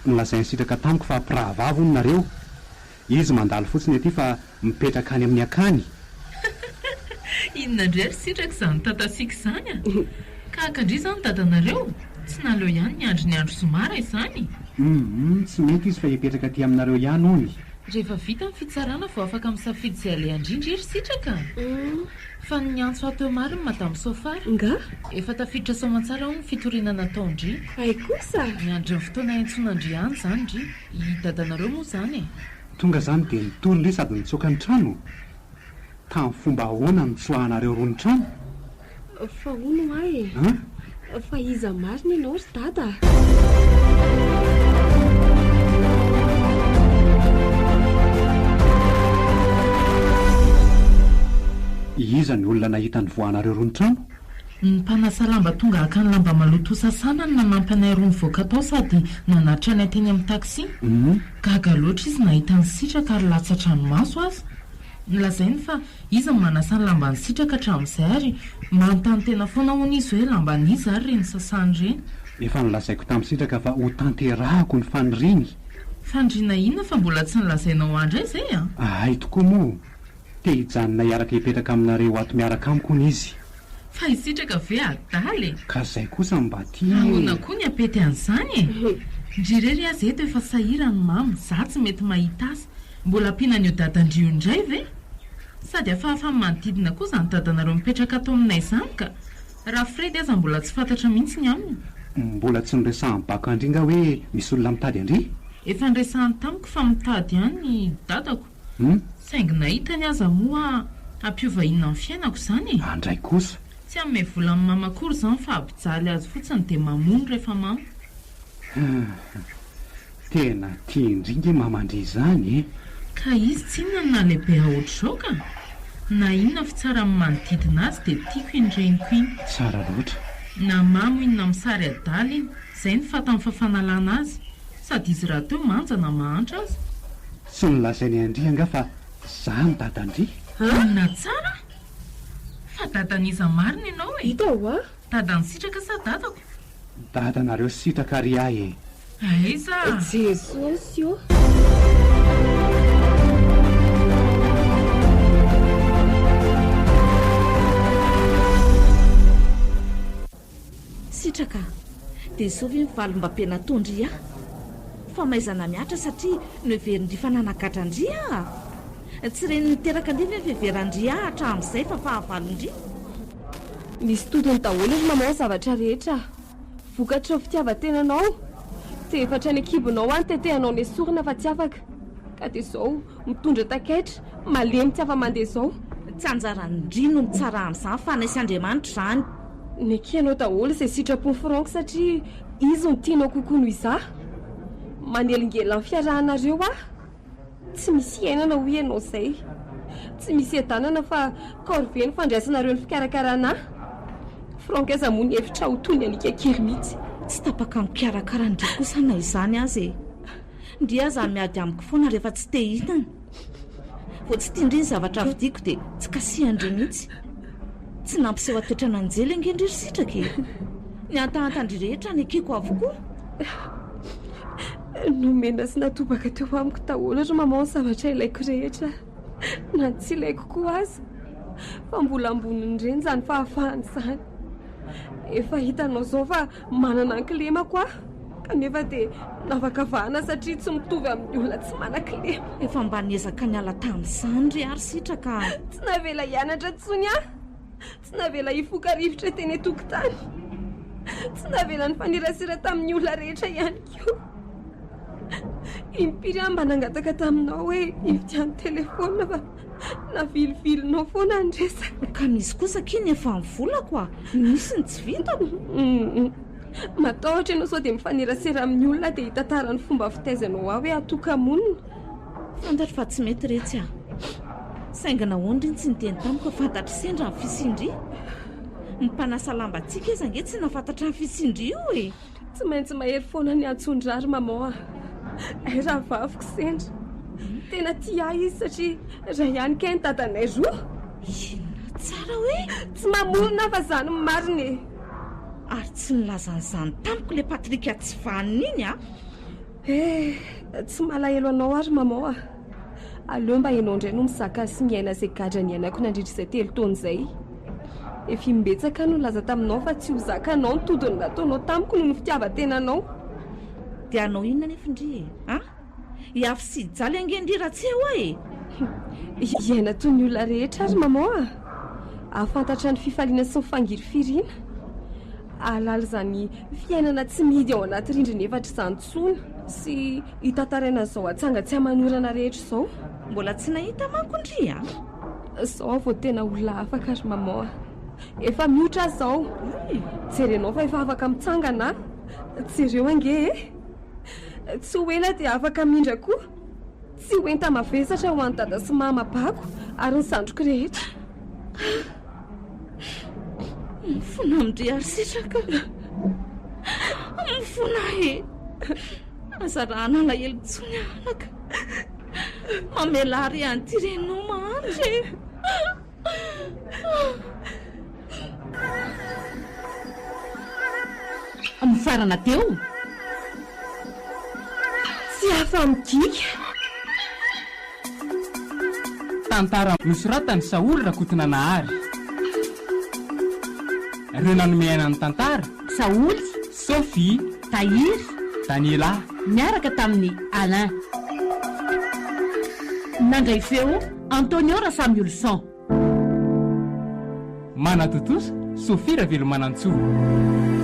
Nolazainy sitraka tamiko fa mpirahavavy hono nareo. Izy mandalo fotsiny aty fa mipetraka any amin'ny akany. inona indray ry sitraka izany tatasika izany a ka akandry izany dadanareo tsy naleo ihany ny andro somara izany tsy mety izy fa hipetraka aty aminareo ihany hoy rehefa vita amin'ny fitsarana vao afaka misafidy izay ale andrindra iry sitraka fa ny antso ateo maro ny madamo sofara nga efa tafiditra soamantsara ho ny fitorinana taondry ay kosa miandry ny fotoana intsonandriany izany ry i dadanareo moa izany tonga izany dia nitory ndre sady nitsoaka ny trano tamin'ny fomba ahoana nitsoahanareo roa ny trano fa ono ay fa iza marina ianao ry dada iza ny olona nahita ny voanareo roa ny trano ny mpanasa lamba tonga haka ny lamba maloto sasana ny nanampy anay roa ny voaka tao sady nanatra any ateny amin'ny taksi gaga loatra izy nahita ny sitraka ary latsa tranomaso azy nolazainy fa izy ny manasa ny lamba ny sitraka hatramin'izay ary manontany tena foana hoana izy hoe lamba n'izy ary reny sasany reny efa nolazaiko tamin'ny sitraka fa ho tanterahako ny faniriny fandriana inona fa mbola tsy nilazainao andray izay a ay tokoa moa te hijanona hiaraka hipetraka aminareo ato miaraka amiko ny izy fa isitraka ve adaly ka izay kosa mba tia ahoana koa ny apety an'izany ndrirery azy eto efa sahirany mamy za tsy mety mahita azy mbola ampianan'io dadandrio indray ve sady afahafamy manodidina koa izany dadanareo mipetraka atao aminay izany ka raha fredy aza mbola tsy fantatra mihitsy ny aminy mbola tsy niresahany baka andringa hoe misy olona mitady andry efa niresahany tamiko fa mitady ihany ny dadako saingy nahitany aza moa ampiova inona amin'ny fiainako izany andray kosa tsy amin'ny vola amin'ny mamakory izany fa abijaly azy fotsiny dia mamono rehefa mamo tena tia indringa mamandry izany ka izy tsy inona na lehibe aohatr'izao ka na inona fitsara amin'ny manodidina azy dia tiako indreniko iny tsara loatra na mamo inona misary adaly iny izay ny fatany fafanalana azy sady izy raha teo manja na mahantra azy tsy nilazainy andry anga fa za ny dadandry na tsara fa dadan'iza marina ianao e hita ho a dada ny sitraka sa dadako dadanareo sitraka ry ahy e aiza jesosy io sitraka dia isovy mivalom-bampiana tondry a fa maizana miatra satria noheverindry fa nanakatrandria tsy reny niteraka andrivy feverandria hatramin'izay fa fahavalondry misy todiny daholo ry mamao zavatra rehetra vokatra fitiavantenanao te efatra ny akibonao any tetehanao ny sorina fa tsy afaka ka dia izao mitondra takaitra malemy tsy afa-mandeha izao tsy anjarandrino ny tsara amin'izany fa naisy andriamanitra izany ny akianao daholo izay sitrapony franko satria izy ny tianao kokoa noho iza manelingela ny fiarahanareo tsy misy ainana ho ianao izay tsy misy edanana fa kaorve ny fandraisanareo ny fikarakarana franko aza moa ny hevitra ho toy ny alika kely mihitsy tsy tapaka mikarakara ndry kosa na izany azy ndry aza miady amiko foana rehefa tsy te hitana vo tsy tiandry ny zavatra vidiko dia tsy kasihandry mihitsy tsy nampiseho atoetrana anjely angendry ry sitraka ny antahatandry rehetra ny akiko avokoa nomena sy natobaka teo amiko daholo ry mamao ny zavatra ilaiko rehetra na tsy ilaiko koa azy fa mbola amboniny ireny izany fahafahany izany efa hitanao izao fa manana ankilemako kanefa dia navakavahana satria tsy mitovy amin'ny olona tsy manan-kilema efa mba niezaka ny ala tamin'izany ry ary sitraka tsy navela hianatra tsony tsy navela hifoka rivotra teny atokotany tsy navela ny fanirasira tamin'ny olona rehetra ihany koa impiry aho mba nangataka taminao hoe ividiany telefona fa navilivilinao foana andresaka ka misy kosa kiny efa mivolako misy ny tsy vitako matahotra ianao sao dia mifanirasira amin'ny olona dia hitantarany fomba fitaizanao hoe atoka-monina fantatra fa tsy mety retsy saingana ondry iny tsy niteny tamiko fantatra sendra ny fisindry mpanasa lamba antsika izy ange tsy nafantatra ny fisindry io tsy maintsy mahery foana ny antsondrary mamao raha vaviko sendra tena tia izy satria raha ihany ka ny dadanay roa inona tsara hoe tsy mamonina fa zany mariny ary tsy nilazan'izany tamiko le patrika tsy vanina iny tsy malahelo anao ary mamao aleo mba ianao indray no mizaka sy ny aina izay gadra ny ainako nandritra izay 3 taona izay efa imbetsaka no laza taminao fa tsy ho zakanao ny todiny nataonao tamiko noho ny fitiavan-tenanao. dia anao inona nefa indri a hiafy sy jaly angendry raha tsy eo e. iaina toy ny olona rehetra ary mama a ahafantatra ny fifaliana sy ny fangirifiriana alala zany fiainana tsy mihidy ao anaty rindrina efatra izany tsony sy hitantaraina izao atsanga tsy hamanorana rehetra izao. mbola tsy nahita manko indri a zao vao tena olona afaka ary mama efa mihotra zao. jerenao fa efa afaka mitsangana jereo ange tsy hoela dia afaka mindra koa tsy hoenta mavesatra ho any dada sy mamabako ary ny zandroko rehetra. mifona amindry ary sitraka mifona e azarana alahelo tsony anaka mamela ary any ty renao mahandry. mifarana teo tsy afa MIGIKA. tantara nosoratany Saoly Rakotina Nahary. Ireo nanome ainan'ny tantara Saoly, Sophie, Tahiry, Daniela miaraka tamin'ny Alain. Nandray feo Antonio Rasamulson. Manatotosa Sophie Ravelomanantsoa.